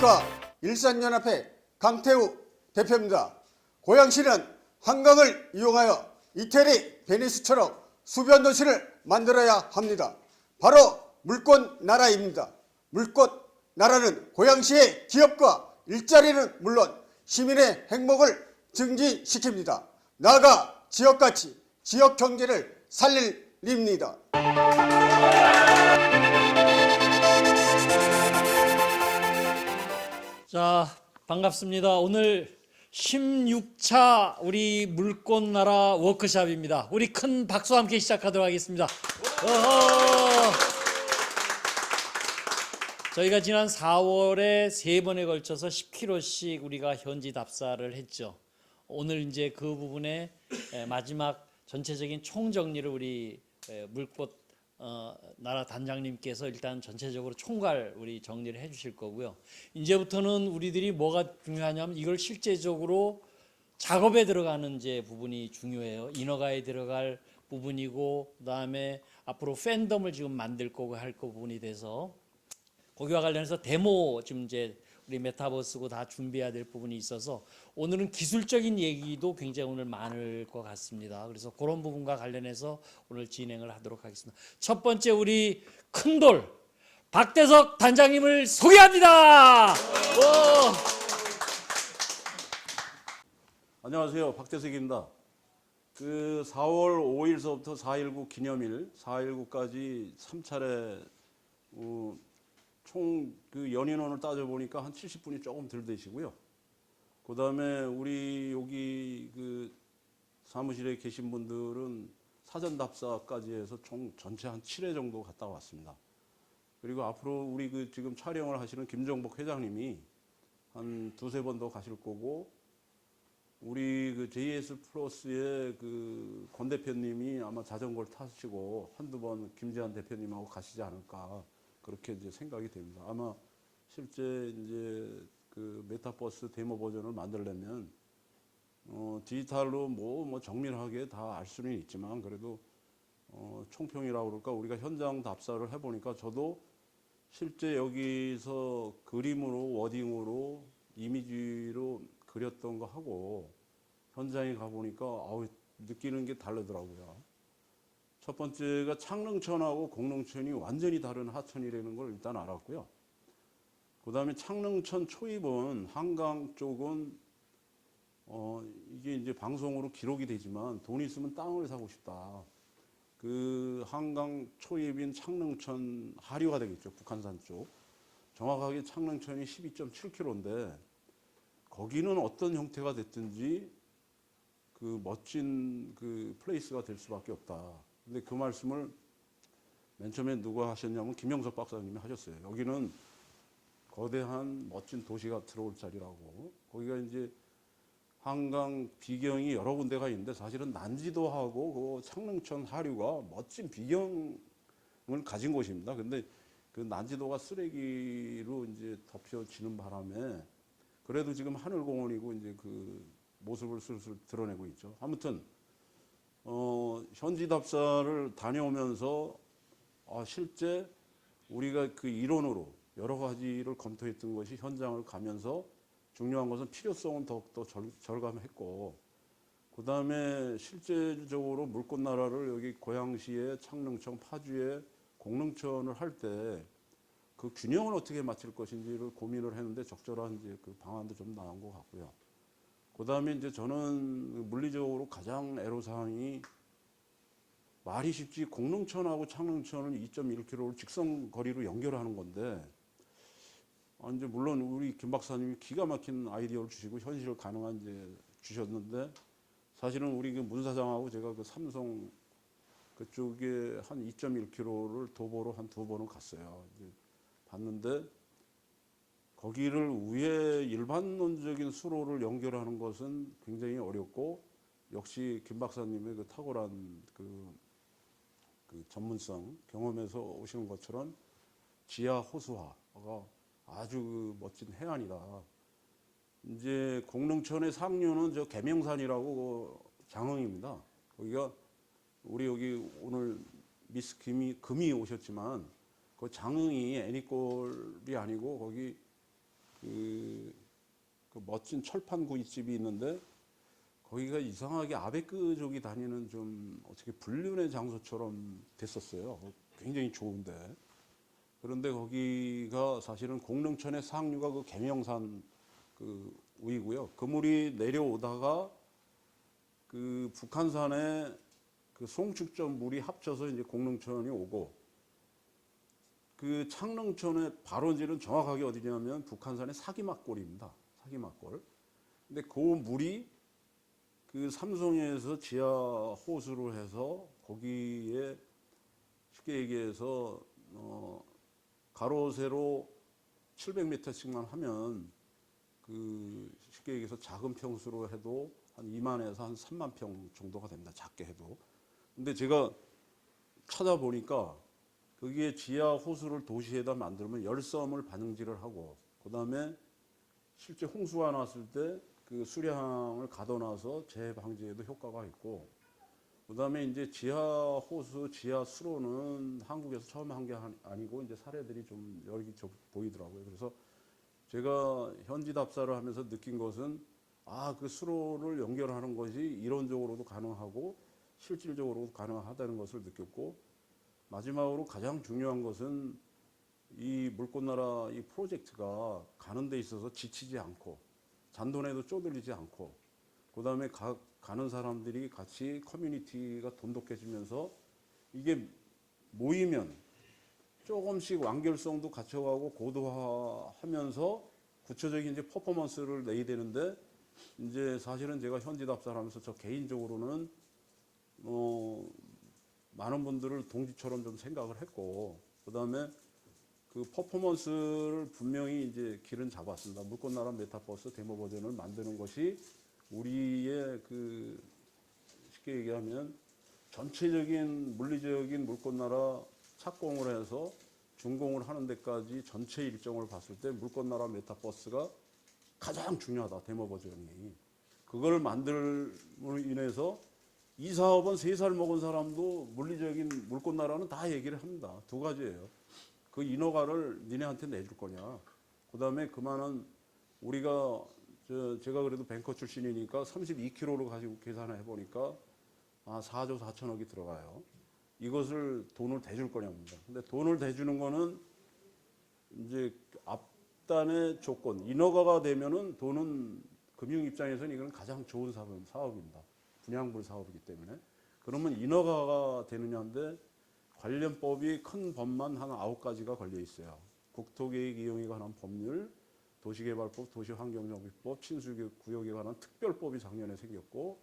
안녕하십니까. 일산연합회 강태우 대표입니다. 고양시는 한강을 이용하여 이태리 베니스처럼 수변 도시를 만들어야 합니다. 바로 물꽃 나라입니다. 물꽃 나라는 고양시의 기업과 일자리는 물론 시민의 행복을 증진시킵니다. 나아가 지역가치, 지역경제를 살립니다. 자, 반갑습니다. 오늘 16차 우리 물꽃나라 워크숍입니다. 우리 큰 박수와 함께 시작하도록 하겠습니다. 저희가 지난 4월에 3번에 걸쳐서 10km씩 우리가 현지 답사를 했죠. 오늘 이제 그 부분에 마지막 전체적인 총정리를 우리 물꽃 나라 단장님께서 일단 전체적으로 총괄 우리 정리를 해 주실 거고요. 이제부터는 우리들이 뭐가 중요하냐면 이걸 실제적으로 작업에 들어가는 이제 부분이 중요해요. 인허가에 들어갈 부분이고, 그다음에 앞으로 팬덤을 지금 만들 거고 할 거 부분이 돼서 거기와 관련해서 데모 지금 이제 우리 메타버스고 다 준비해야 될 부분이 있어서 오늘은 기술적인 얘기도 굉장히 오늘 많을 것 같습니다. 그래서 그런 부분과 관련해서 오늘 진행을 하도록 하겠습니다. 첫 번째 우리 큰돌 박대석 단장님을 소개합니다. 안녕하세요. 박대석입니다. 그 4월 5일서부터 4.19 기념일, 4.19까지 3차례 총 그 연인원을 따져보니까 한 70분이 조금 덜 되시고요. 그 다음에 우리 여기 그 사무실에 계신 분들은 사전 답사까지 해서 총 전체 한 7회 정도 갔다 왔습니다. 그리고 앞으로 우리 그 지금 촬영을 하시는 김정복 회장님이 한 두세 번 더 가실 거고, 우리 그 JS 플러스의 그 권 대표님이 아마 자전거를 타시고 한두 번 김재한 대표님하고 가시지 않을까, 그렇게 이제 생각이 됩니다. 아마 실제 이제 그 메타버스 데모 버전을 만들려면 디지털로 뭐 정밀하게 다 알 수는 있지만, 그래도 총평이라고 그럴까, 우리가 현장 답사를 해보니까 저도 실제 여기서 그림으로 워딩으로 이미지로 그렸던 거 하고 현장에 가보니까 느끼는 게 다르더라고요. 첫 번째가 창릉천하고 공릉천이 완전히 다른 하천이라는 걸 일단 알았고요. 그 다음에 창릉천 초입은 한강 쪽은 이게 이제 방송으로 기록이 되지만 돈 있으면 땅을 사고 싶다. 그 한강 초입인 창릉천 하류가 되겠죠. 북한산 쪽. 정확하게 창릉천이 12.7km인데 거기는 어떤 형태가 됐든지 그 멋진 그 플레이스가 될 수밖에 없다. 근데 그 말씀을 맨 처음에 누가 하셨냐면 김영석 박사님이 하셨어요. 여기는 거대한 멋진 도시가 들어올 자리라고. 거기가 이제 한강 비경이 여러 군데가 있는데 사실은 난지도하고 그 창릉천 하류가 멋진 비경을 가진 곳입니다. 근데 그 난지도가 쓰레기로 이제 덮여지는 바람에 그래도 지금 하늘공원이고 이제 그 모습을 슬슬 드러내고 있죠. 아무튼 현지 답사를 다녀오면서 실제 우리가 그 이론으로 여러 가지를 검토했던 것이 현장을 가면서 중요한 것은 필요성은 더욱더 절감했고, 그 다음에 실제적으로 물꽃나라를 여기 고양시에 창릉천, 파주에 공릉천을 할 때 그 균형을 어떻게 맞출 것인지를 고민을 했는데 적절한 이제 그 방안도 좀 나온 것 같고요. 그 다음에 이제 저는 물리적으로 가장 애로사항이 말이 쉽지 공릉천하고 창릉천을 2.1km를 직선 거리로 연결하는 건데, 이제 물론 우리 김 박사님이 기가 막힌 아이디어를 주시고 현실 가능한 이제 주셨는데, 사실은 우리 그 문 사장하고 제가 그 삼성 그쪽에 한 2.1km를 도보로 한 2번은 갔어요. 이제 봤는데 거기를 위에 일반론적인 수로를 연결하는 것은 굉장히 어렵고, 역시 김 박사님의 그 탁월한 그 전문성 경험에서 오시는 것처럼 지하 호수화가 아주 그 멋진 해안이다. 이제 공릉천의 상류는 저 계명산이라고 장흥입니다. 거기가 우리 여기 오늘 미스 금이 오셨지만 그 장흥이 애니꼴이 아니고 거기 그 멋진 철판 구이집이 있는데 거기가 이상하게 아베크족이 다니는 좀 어떻게 불륜의 장소처럼 됐었어요. 굉장히 좋은데. 그런데 거기가 사실은 공릉천의 상류가 그 계명산 그 우이고요. 그 물이 내려오다가 그 북한산에 그 송축전 물이 합쳐서 이제 공릉천이 오고 그 창릉천의 발원지는 정확하게 어디냐면 북한산의 사기막골입니다. 사기막골. 근데 그 물이 그 삼성에서 지하 호수를 해서 거기에 쉽게 얘기해서 가로 세로 700m씩만 하면 그 쉽게 얘기해서 작은 평수로 해도 한 2만에서 한 3만 평 정도가 됩니다. 작게 해도. 근데 제가 찾아보니까 거기에 지하 호수를 도시에다 만들면 열섬을 반응지를 하고 그다음에 실제 홍수가 났을 때 그 수량을 가둬놔서 재방지에도 효과가 있고 그다음에 이제 지하 호수, 지하 수로는 한국에서 처음 한 게 아니고 이제 사례들이 좀 여기저기 보이더라고요. 그래서 제가 현지 답사를 하면서 느낀 것은 그 수로를 연결하는 것이 이론적으로도 가능하고 실질적으로도 가능하다는 것을 느꼈고 마지막으로 가장 중요한 것은 이 물꽃나라 이 프로젝트가 가는 데 있어서 지치지 않고 잔돈에도 쪼들리지 않고 그다음에 가는 사람들이 같이 커뮤니티가 돈독해지면서 이게 모이면 조금씩 완결성도 갖춰가고 고도화하면서 구체적인 이제 퍼포먼스를 내야 되는데 이제 사실은 제가 현지 답사를 하면서 저 개인적으로는 많은 분들을 동지처럼 좀 생각을 했고 그다음에 그 퍼포먼스를 분명히 이제 길은 잡았습니다. 물꽃나라 메타버스 데모 버전을 만드는 것이 우리의 그 쉽게 얘기하면 전체적인 물리적인 물꽃나라 착공을 해서 준공을 하는 데까지 전체 일정을 봤을 때 물꽃나라 메타버스가 가장 중요하다. 데모 버전이. 그걸 만들므로 인해서 이 사업은 3살 먹은 사람도 물리적인 물꽃나라는 다 얘기를 합니다. 두 가지예요. 그 인허가를 니네한테 내줄 거냐. 그 다음에 그만한 우리가 제가 그래도 뱅커 출신이니까 32kg로 가지고 계산을 해보니까 4조 4천억이 들어가요. 이것을 돈을 대줄 거냐입니다. 근데 돈을 대주는 거는 이제 앞단의 조건, 인허가가 되면은 돈은 금융 입장에서는 이건 가장 좋은 사업입니다. 분양불 사업이기 때문에. 그러면 인허가가 되느냐인데 관련법이 큰 법만 한 9가지가 걸려 있어요. 국토계획 이용에 관한 법률, 도시개발법, 도시환경정비법, 친수구역에 관한 특별법이 작년에 생겼고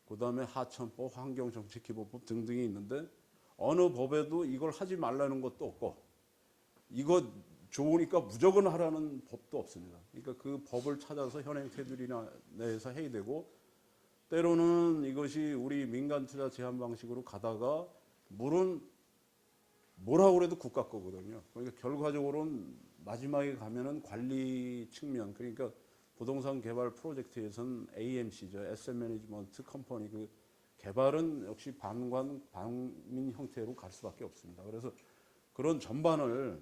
그 다음에 하천법, 환경정책기본법 등등이 있는데 어느 법에도 이걸 하지 말라는 것도 없고 이거 좋으니까 무조건 하라는 법도 없습니다. 그러니까 그 법을 찾아서 현행 테두리 내에서 해야 되고 때로는 이것이 우리 민간 투자 제한 방식으로 가다가 물은 뭐라고 그래도 국가 거거든요. 그러니까 결과적으로는 마지막에 가면은 관리 측면, 그러니까 부동산 개발 프로젝트에서는 AMC죠. Asset Management Company 그 개발은 역시 반민 형태로 갈 수밖에 없습니다. 그래서 그런 전반을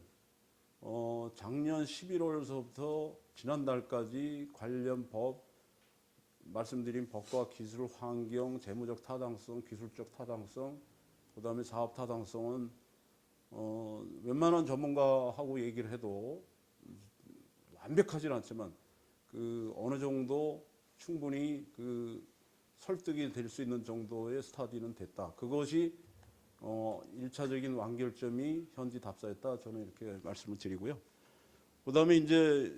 작년 11월서부터 지난달까지 관련 법, 말씀드린 법과 기술, 환경, 재무적 타당성, 기술적 타당성, 그다음에 사업 타당성은 웬만한 전문가하고 얘기를 해도 완벽하지는 않지만 그 어느 정도 충분히 그 설득이 될 수 있는 정도의 스타디는 됐다. 그것이 1차적인 완결점이 현지 답사였다. 저는 이렇게 말씀을 드리고요. 그다음에 이제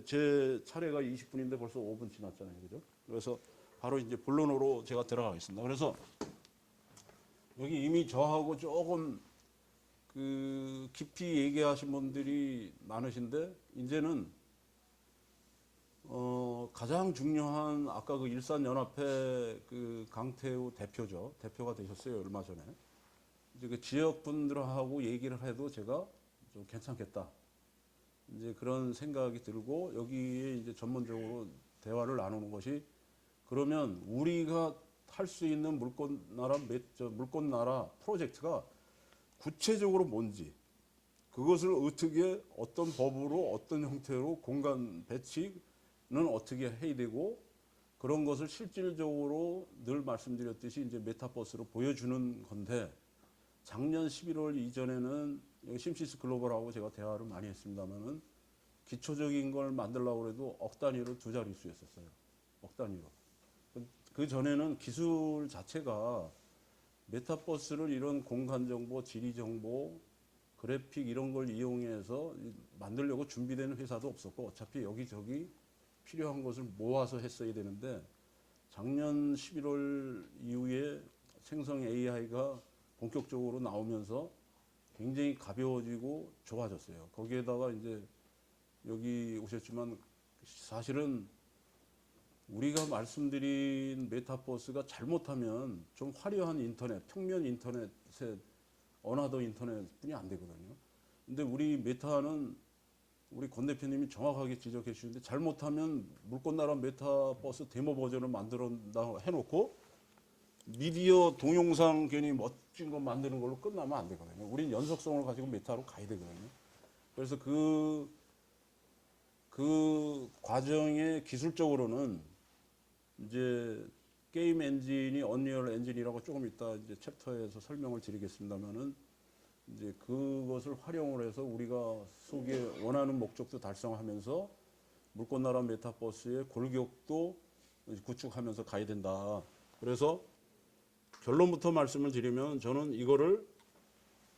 제 차례가 20분인데 벌써 5분 지났잖아요. 그죠? 그래서 바로 이제 본론으로 제가 들어가겠습니다. 그래서 여기 이미 저하고 조금 그 깊이 얘기하신 분들이 많으신데 이제는 가장 중요한 아까 그 일산연합회 그 강태우 대표죠. 대표가 되셨어요. 얼마 전에. 이제 그 지역 분들하고 얘기를 해도 제가 좀 괜찮겠다. 이제 그런 생각이 들고 여기에 이제 전문적으로 대화를 나누는 것이 그러면 우리가 할 수 있는 물꽃나라 프로젝트가 구체적으로 뭔지 그것을 어떻게 어떤 법으로 어떤 형태로 공간 배치는 어떻게 해야 되고 그런 것을 실질적으로 늘 말씀드렸듯이 이제 메타버스로 보여주는 건데 작년 11월 이전에는 여기 심시스 글로벌하고 제가 대화를 많이 했습니다만은 기초적인 걸 만들려고 해도 억 단위로 두 자릿수였었어요. 억 단위로. 그 전에는 기술 자체가 메타버스를 이런 공간 정보, 지리 정보, 그래픽 이런 걸 이용해서 만들려고 준비되는 회사도 없었고 어차피 여기저기 필요한 것을 모아서 했어야 되는데 작년 11월 이후에 생성 AI가 본격적으로 나오면서 굉장히 가벼워지고 좋아졌어요. 거기에다가 이제 여기 오셨지만 사실은 우리가 말씀드린 메타버스가 잘못하면 좀 화려한 인터넷, 평면 인터넷에 어나더 인터넷뿐이 안 되거든요. 근데 우리 메타는 우리 권 대표님이 정확하게 지적해 주시는데 잘못하면 물꽃나라 메타버스 데모 버전을 만들었다 해놓고 미디어 동영상 괜히 멋진 거 만드는 걸로 끝나면 안 되거든요. 우린 연속성을 가지고 메타로 가야 되거든요. 그래서 그 과정의 기술적으로는 이제 게임 엔진이 언리얼 엔진이라고 조금 이따 이제 챕터에서 설명을 드리겠습니다만은 이제 그것을 활용을 해서 우리가 속에 원하는 목적도 달성하면서 물꽃나라 메타버스의 골격도 구축하면서 가야 된다. 그래서 결론부터 말씀을 드리면 저는 이거를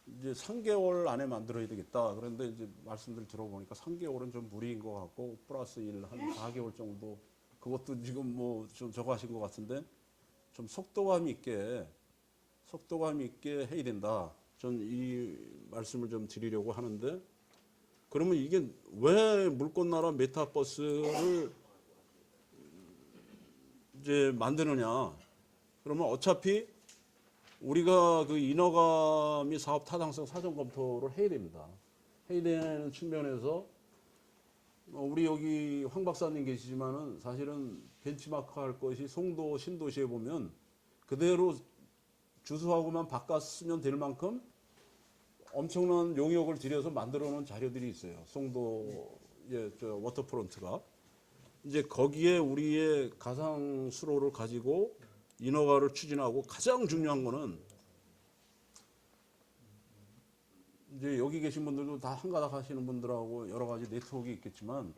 이제 3개월 안에 만들어야 되겠다. 그런데 이제 말씀들 들어보니까 3개월은 좀 무리인 것 같고 플러스 1, 한 4개월 정도 그것도 지금 뭐 좀 저거 하신 것 같은데 좀 속도감 있게 해야 된다. 전 이 말씀을 좀 드리려고 하는데 그러면 이게 왜 물꽃나라 메타버스를 이제 만드느냐? 그러면 어차피 우리가 그 인허가미 사업 타당성 사전 검토를 해야 됩니다. 해야 되는 측면에서 우리 여기 황 박사님 계시지만은 사실은 벤치마크 할 것이 송도 신도시에 보면 그대로 주소하고만 바꿨으면 될 만큼 엄청난 용역을 들여서 만들어 놓은 자료들이 있어요. 송도 저 워터프론트가 이제 거기에 우리의 가상 수로를 가지고 인허가를 추진하고 가장 중요한 거는 이제 여기 계신 분들도 다 한가닥 하시는 분들하고 여러 가지 네트워크가 있겠지만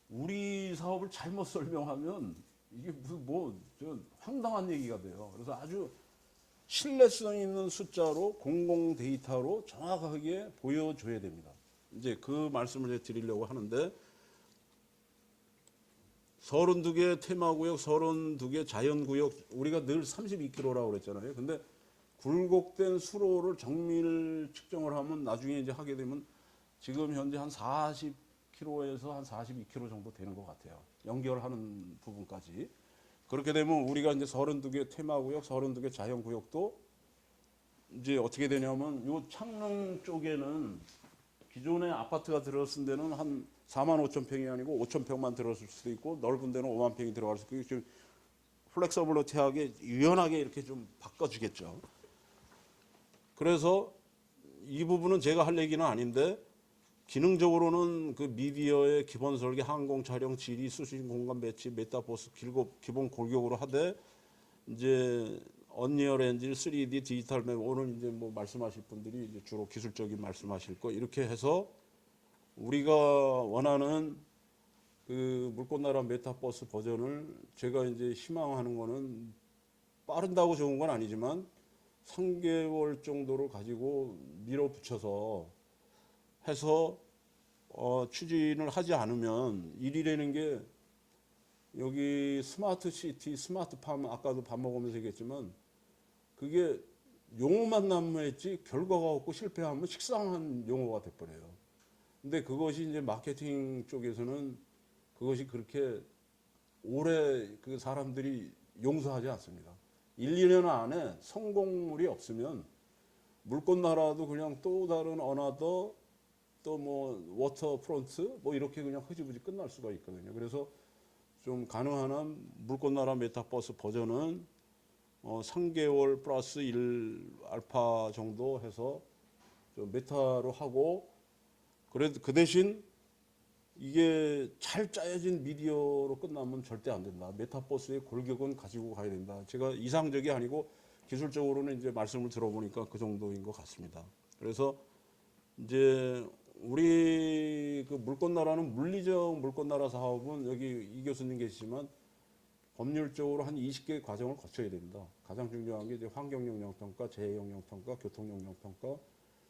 우리 사업을 잘못 설명하면 이게 무슨 저 황당한 얘기가 돼요. 그래서 아주 신뢰성 있는 숫자로 공공 데이터로 정확하게 보여줘야 됩니다. 이제 그 말씀을 드리려고 하는데 32개 테마구역, 32개 자연구역, 우리가 늘 32km라고 그랬잖아요. 근데 굴곡된 수로를 정밀 측정을 하면 나중에 이제 하게 되면 지금 현재 한 40km에서 한 42km 정도 되는 것 같아요. 연결하는 부분까지. 그렇게 되면 우리가 이제 32개 테마구역, 32개 자연구역도 이제 어떻게 되냐면 요 창릉 쪽에는 기존에 아파트가 들어섰을 때는 한 4만 5천 평이 아니고 5천 평만 들어설 수도 있고 넓은 데는 5만 평이 들어갈 수도 있고 좀 플렉서블러티하게 유연하게 이렇게 좀 바꿔주겠죠. 그래서 이 부분은 제가 할 얘기는 아닌데 기능적으로는 그 미디어의 기본 설계, 항공 촬영, 지리, 수신 공간 배치, 메타버스 기본 골격으로 하되 이제 언리얼 엔진, 3D 디지털 맵 오늘 이제 뭐 말씀하실 분들이 이제 주로 기술적인 말씀하실 거 이렇게 해서 우리가 원하는 그 물꽃나라 메타버스 버전을 제가 이제 희망하는 거는 빠른다고 좋은 건 아니지만 3개월 정도를 가지고 밀어붙여서 해서 추진을 하지 않으면 일이라는 게 여기 스마트 시티, 스마트 팜 아까도 밥 먹으면서 얘기했지만 그게 용어만 남아있지 결과가 없고 실패하면 식상한 용어가 돼버려요. 근데 그것이 이제 마케팅 쪽에서는 그것이 그렇게 오래 그 사람들이 용서하지 않습니다. 1, 2년 안에 성공물이 없으면 물꽃나라도 그냥 또 다른 어나더 또 뭐 워터프론트 뭐 이렇게 그냥 흐지부지 끝날 수가 있거든요. 그래서 좀 가능한 한 물꽃나라 메타버스 버전은 3개월 플러스 1 알파 정도 해서 저 메타로 하고 그래도 그 대신 이게 잘 짜여진 미디어로 끝나면 절대 안 된다. 메타버스의 골격은 가지고 가야 된다. 제가 이상적이 아니고 기술적으로는 이제 말씀을 들어보니까 그 정도인 것 같습니다. 그래서 이제 우리 그 물권나라는 물리적 물권나라 사업은 여기 이 교수님 계시지만 법률적으로 한 20개의 과정을 거쳐야 된다. 가장 중요한 게 이제 환경영향평가, 재해영향평가, 교통영향평가,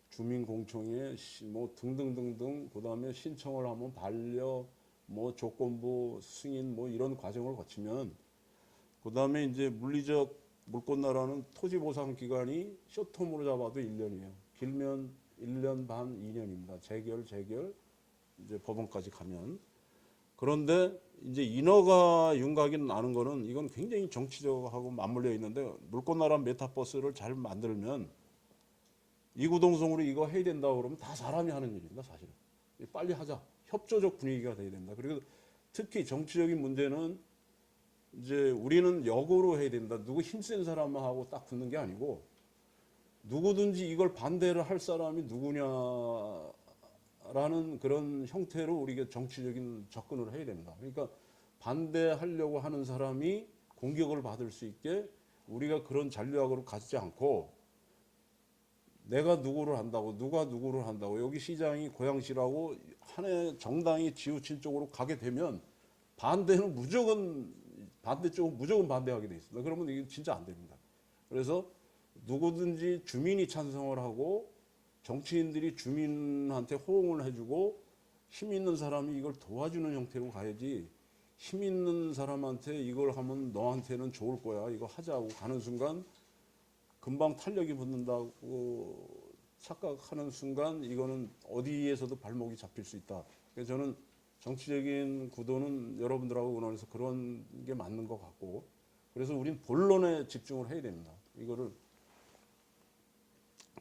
주민공청회 뭐 등등등등 그다음에 신청을 하면 반려 뭐 조건부 승인 뭐 이런 과정을 거치면 그다음에 이제 물리적 물권나라는 토지 보상 기간이 쇼텀으로 잡아도 1년이에요. 길면 1년 반 2년입니다. 재결 이제 법원까지 가면. 그런데 이제 인허가 윤곽이 나는 거는 이건 굉장히 정치적하고 맞물려 있는데 물권나라 메타버스를 잘 만들면 이구동성으로 이거 해야 된다 그러면 다 사람이 하는 일입니다, 사실은. 빨리 하자. 협조적 분위기가 돼야 된다. 그리고 특히 정치적인 문제는 이제 우리는 역으로 해야 된다. 누구 힘센 사람만 하고 딱 붙는 게 아니고 누구든지 이걸 반대를 할 사람이 누구냐라는 그런 형태로 우리가 정치적인 접근을 해야 된다. 그러니까 반대하려고 하는 사람이 공격을 받을 수 있게 우리가 그런 전략으로 가지 않고 내가 누구를 한다고 누가 누구를 한다고 여기 시장이 고양시라고 한해 정당이 지우친 쪽으로 가게 되면 반대는 무조건 반대쪽은 무조건 반대하게 돼 있습니다. 그러면 이게 진짜 안 됩니다. 그래서 누구든지 주민이 찬성을 하고 정치인들이 주민한테 호응을 해주고 힘 있는 사람이 이걸 도와주는 형태로 가야지 힘 있는 사람한테 이걸 하면 너한테는 좋을 거야 이거 하자고 가는 순간 금방 탄력이 붙는다고 착각하는 순간 이거는 어디에서도 발목이 잡힐 수 있다. 그래서 저는 정치적인 구도는 여러분들하고 의논해서 그런 게 맞는 것 같고 그래서 우린 본론에 집중을 해야 됩니다. 이거를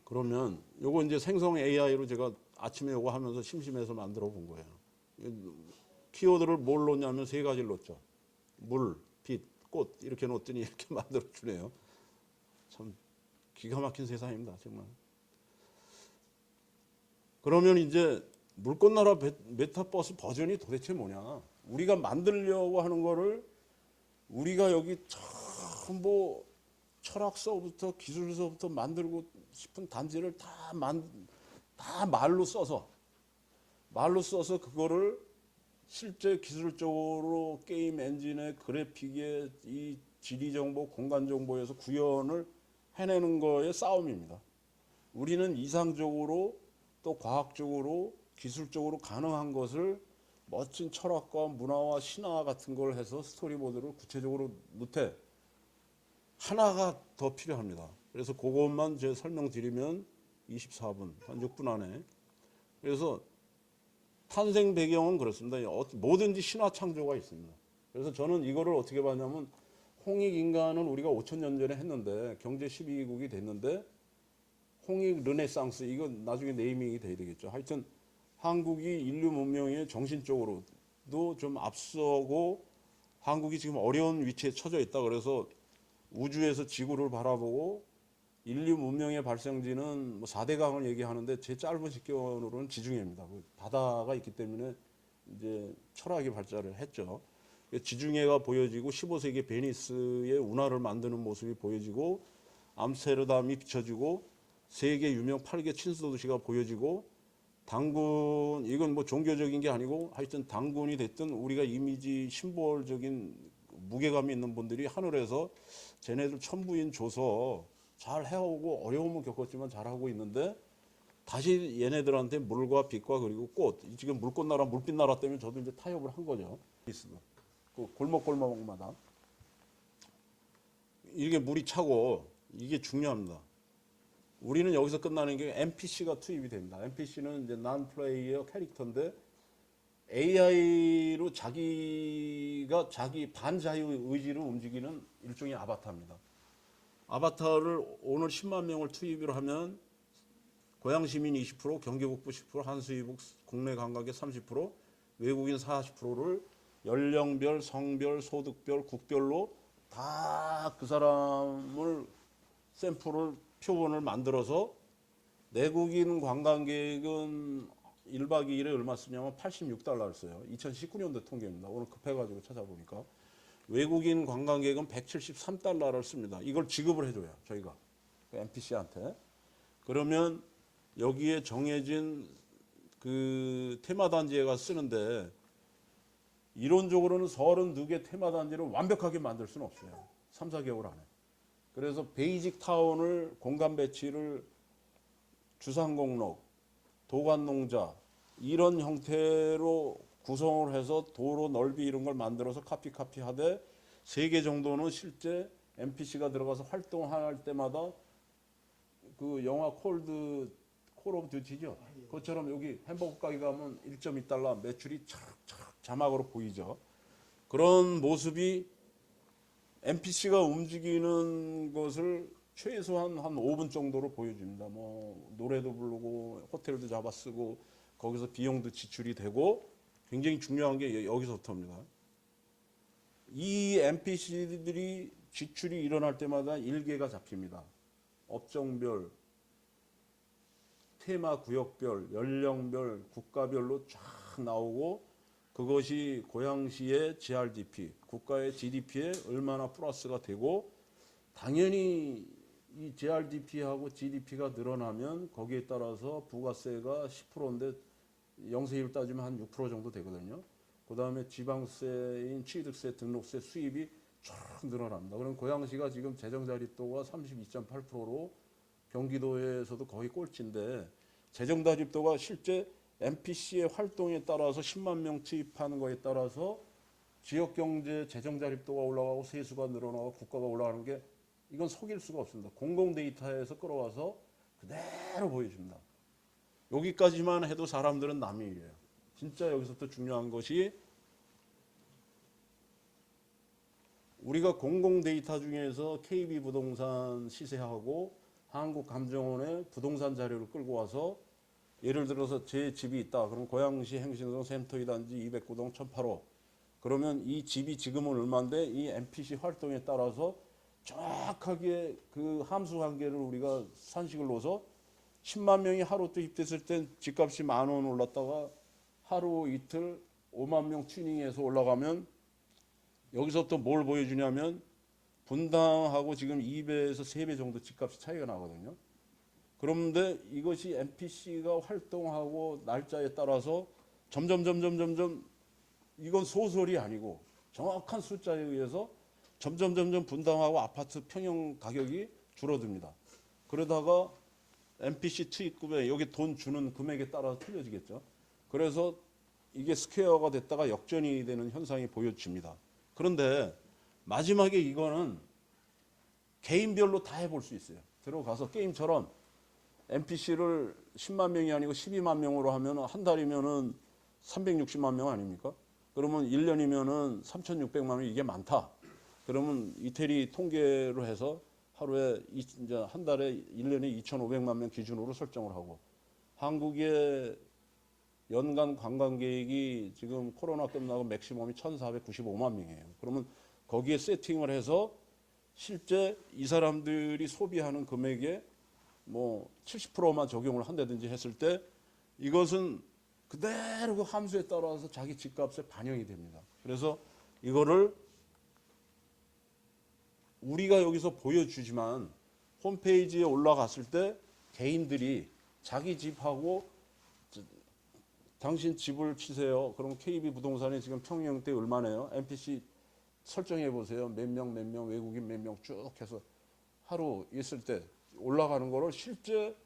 그러면 요거 이제 생성 AI로 제가 아침에 요거 하면서 심심해서 만들어 본 거예요. 키워드를 뭘 넣냐면 세 가지를 넣었죠. 물, 빛, 꽃 이렇게 넣었더니 이렇게 만들어 주네요. 참 기가 막힌 세상입니다, 정말. 그러면 이제 물권나라 메타버스 버전이 도대체 뭐냐? 우리가 만들려고 하는 거를 우리가 여기 전부 철학서부터 기술서부터 만들고 싶은 단지를 다 말로 써서 그거를 실제 기술적으로 게임 엔진의 그래픽의 이 지리 정보, 공간 정보에서 구현을 해내는 거의 싸움입니다. 우리는 이상적으로 또 과학적으로 기술적으로 가능한 것을 멋진 철학과 문화와 신화 같은 걸 해서 스토리보드를 구체적으로 못해. 하나가 더 필요합니다. 그래서 그것만 제가 설명드리면 24분, 한 6분 안에. 그래서 탄생 배경은 그렇습니다. 뭐든지 신화 창조가 있습니다. 그래서 저는 이거를 어떻게 봤냐면 홍익인간은 우리가 5,000년 전에 했는데 경제 12개국이 됐는데 홍익 르네상스 이건 나중에 네이밍이 돼야 되겠죠. 하여튼 한국이 인류 문명의 정신적으로도 좀 앞서고 한국이 지금 어려운 위치에 처져 있다. 그래서 우주에서 지구를 바라보고 인류 문명의 발생지는 뭐 4대강을 얘기하는데 제 짧은 식견으로는 지중해입니다. 바다가 있기 때문에 이제 철학이 발달을 했죠. 지중해가 보여지고 15세기 베니스의 운하를 만드는 모습이 보여지고 암스테르담이 비춰지고 세계 유명 8개 친수 도시가 보여지고 당군 이건 뭐 종교적인 게 아니고 하여튼 당군이 됐든 우리가 이미지 심볼적인 무게감이 있는 분들이 하늘에서 쟤네들 천부인 줘서 잘 해오고 어려움은 겪었지만 잘하고 있는데 다시 얘네들한테 물과 빛과 그리고 꽃 지금 물꽃나라 물빛나라 때문에 저도 이제 타협을 한 거죠. 그 골목골목마다 이게 물이 차고 이게 중요합니다. 우리는 여기서 끝나는 게 NPC가 투입이 됩니다. NPC는 이제 non-player 캐릭터인데 AI로 자기가 자기 반자유 의지로 움직이는 일종의 아바타입니다. 아바타를 오늘 10만 명을 투입을 하면 고향 시민 20%, 경기 북부 10%, 한수 이북 국내 관광객 30%, 외국인 40%를 연령별, 성별, 소득별, 국별로 다 그 사람을 샘플을 표본을 만들어서 내국인 관광객은 1박 2일에 얼마 쓰냐면 $86를 써요. 2019년도 통계입니다. 오늘 급해가지고 찾아보니까. 외국인 관광객은 $173를 씁니다. 이걸 지급을 해줘요, 저희가. NPC한테. 그러면 여기에 정해진 그 테마단지에 가서 쓰는데, 이론적으로는 32개 테마단지를 완벽하게 만들 수는 없어요. 3, 4개월 안에. 그래서 베이직 타운을 공간 배치를 주상공록, 도관농자 이런 형태로 구성을 해서 도로 넓이 이런 걸 만들어서 카피 하되 3개 정도는 실제 NPC가 들어가서 활동할 때마다 그 영화 콜 오브 듀티죠. 그것처럼 여기 햄버거 가게 가면 1.2달러 매출이 차락차락 자막으로 보이죠. 그런 모습이 NPC가 움직이는 것을 최소한 한 5분 정도로 보여줍니다. 뭐 노래도 부르고 호텔도 잡아 쓰고 거기서 비용도 지출이 되고 굉장히 중요한 게 여기서부터입니다. 이 NPC들이 지출이 일어날 때마다 일개가 잡힙니다. 업종별, 테마 구역별, 연령별, 국가별로 쫙 나오고 그것이 고양시의 GRDP, 국가의 GDP에 얼마나 플러스가 되고 당연히 이 GRDP하고 GDP가 늘어나면 거기에 따라서 부가세가 10%인데 영세율 따지면 한 6% 정도 되거든요. 그 다음에 지방세인 취득세, 등록세 수입이 쫙 늘어납니다. 그럼 고양시가 지금 재정자립도가 32.8%로 경기도에서도 거의 꼴찌인데 재정자립도가 실제 NPC의 활동에 따라서 10만 명 투입하는 거에 따라서 지역경제 재정자립도가 올라가고 세수가 늘어나고 국가가 올라가는 게 이건 속일 수가 없습니다. 공공 데이터에서 끌어와서 그대로 보여줍니다. 여기까지만 해도 사람들은 남의 일이에요. 진짜 여기서부터 중요한 것이 우리가 공공 데이터 중에서 KB부동산 시세하고 한국감정원의 부동산 자료를 끌고 와서 예를 들어서 제 집이 있다. 그럼 고양시 행신동 센터이 단지 209동 1008호. 그러면 이 집이 지금은 얼마인데 이 NPC 활동에 따라서 정확하게 그 함수 관계를 우리가 산식을 넣어서 10만 명이 하루 투입됐을 땐 집값이 10,000원 올랐다가 하루 이틀 5만 명 튜닝해서 올라가면 여기서부터 뭘 보여주냐면 분당하고 지금 2배에서 3배 정도 집값이 차이가 나거든요. 그런데 이것이 NPC가 활동하고 날짜에 따라서 점점 이건 소설이 아니고 정확한 숫자에 의해서 점점 분당하고 아파트 평형 가격이 줄어듭니다. 그러다가 NPC 투입금에 여기 돈 주는 금액에 따라서 틀려지겠죠. 그래서 이게 스퀘어가 됐다가 역전이 되는 현상이 보여집니다. 그런데 마지막에 이거는 개인별로 다 해볼 수 있어요. 들어가서 게임처럼 NPC를 10만 명이 아니고 12만 명으로 하면 한 달이면은 360만 명 아닙니까? 그러면 1년이면은 3,600만 원 이게 많다. 그러면 이태리 통계로 해서 하루에 이제 한 달에 1년에 2,500만 명 기준으로 설정을 하고 한국의 연간 관광객이 지금 코로나 끝나고 맥시멈이 1,495만 명이에요. 그러면 거기에 세팅을 해서 실제 이 사람들이 소비하는 금액에 뭐 70%만 적용을 한다든지 했을 때 이것은 그대로 그 함수에 따라서 자기 집값에 반영이 됩니다. 그래서 이거를 우리가 여기서 보여주지만 홈페이지에 올라갔을 때 개인들이 자기 집하고 당신 집을 치세요. 그럼 KB부동산이 지금 평형대 얼마네요? NPC 설정해 보세요. 몇 명, 외국인 몇 명 쭉 해서 하루 있을 때 올라가는 거를 실제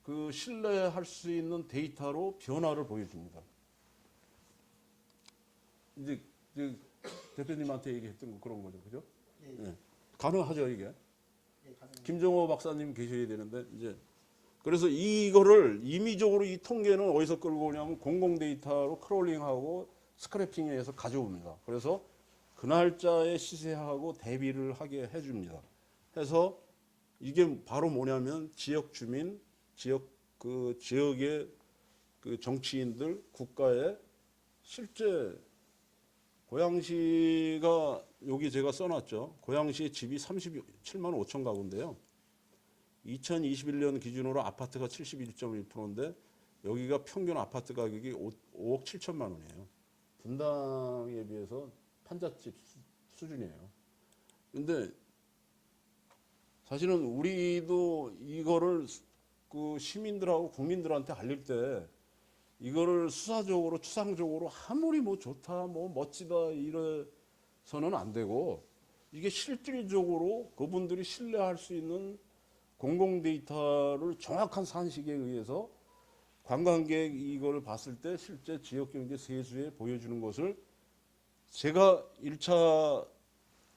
그 신뢰할 수 있는 데이터로 변화를 보여줍니다. 이제 대표님한테 얘기했던 거 그런 거죠, 그죠? 네. 가능하죠 이게. 김정호 박사님 계셔야 되는데 이제 그래서 이거를 임의적으로 이 통계는 어디서 끌고 오냐면 공공 데이터로 크롤링하고 스크래핑해서 가져옵니다. 그래서 그 날짜에 시세하고 대비를 하게 해줍니다. 해서 이게 바로 뭐냐면 지역 주민, 지역의 그 정치인들, 국가의 실제 고양시가 여기 제가 써놨죠. 고양시 집이 37만 5천 가구인데요. 2021년 기준으로 아파트가 71.1%인데 여기가 평균 아파트 가격이 5억 7천만 원이에요. 분당에 비해서 판잣집 수준이에요. 근데 사실은 우리도 이거를 그 시민들하고 국민들한테 알릴 때 이거를 수사적으로 추상적으로 아무리 뭐 좋다 뭐 멋지다 이래서는 안 되고 이게 실질적으로 그분들이 신뢰할 수 있는 공공 데이터를 정확한 산식에 의해서 관광객 이걸 봤을 때 실제 지역경제 세수에 보여주는 것을 제가 1차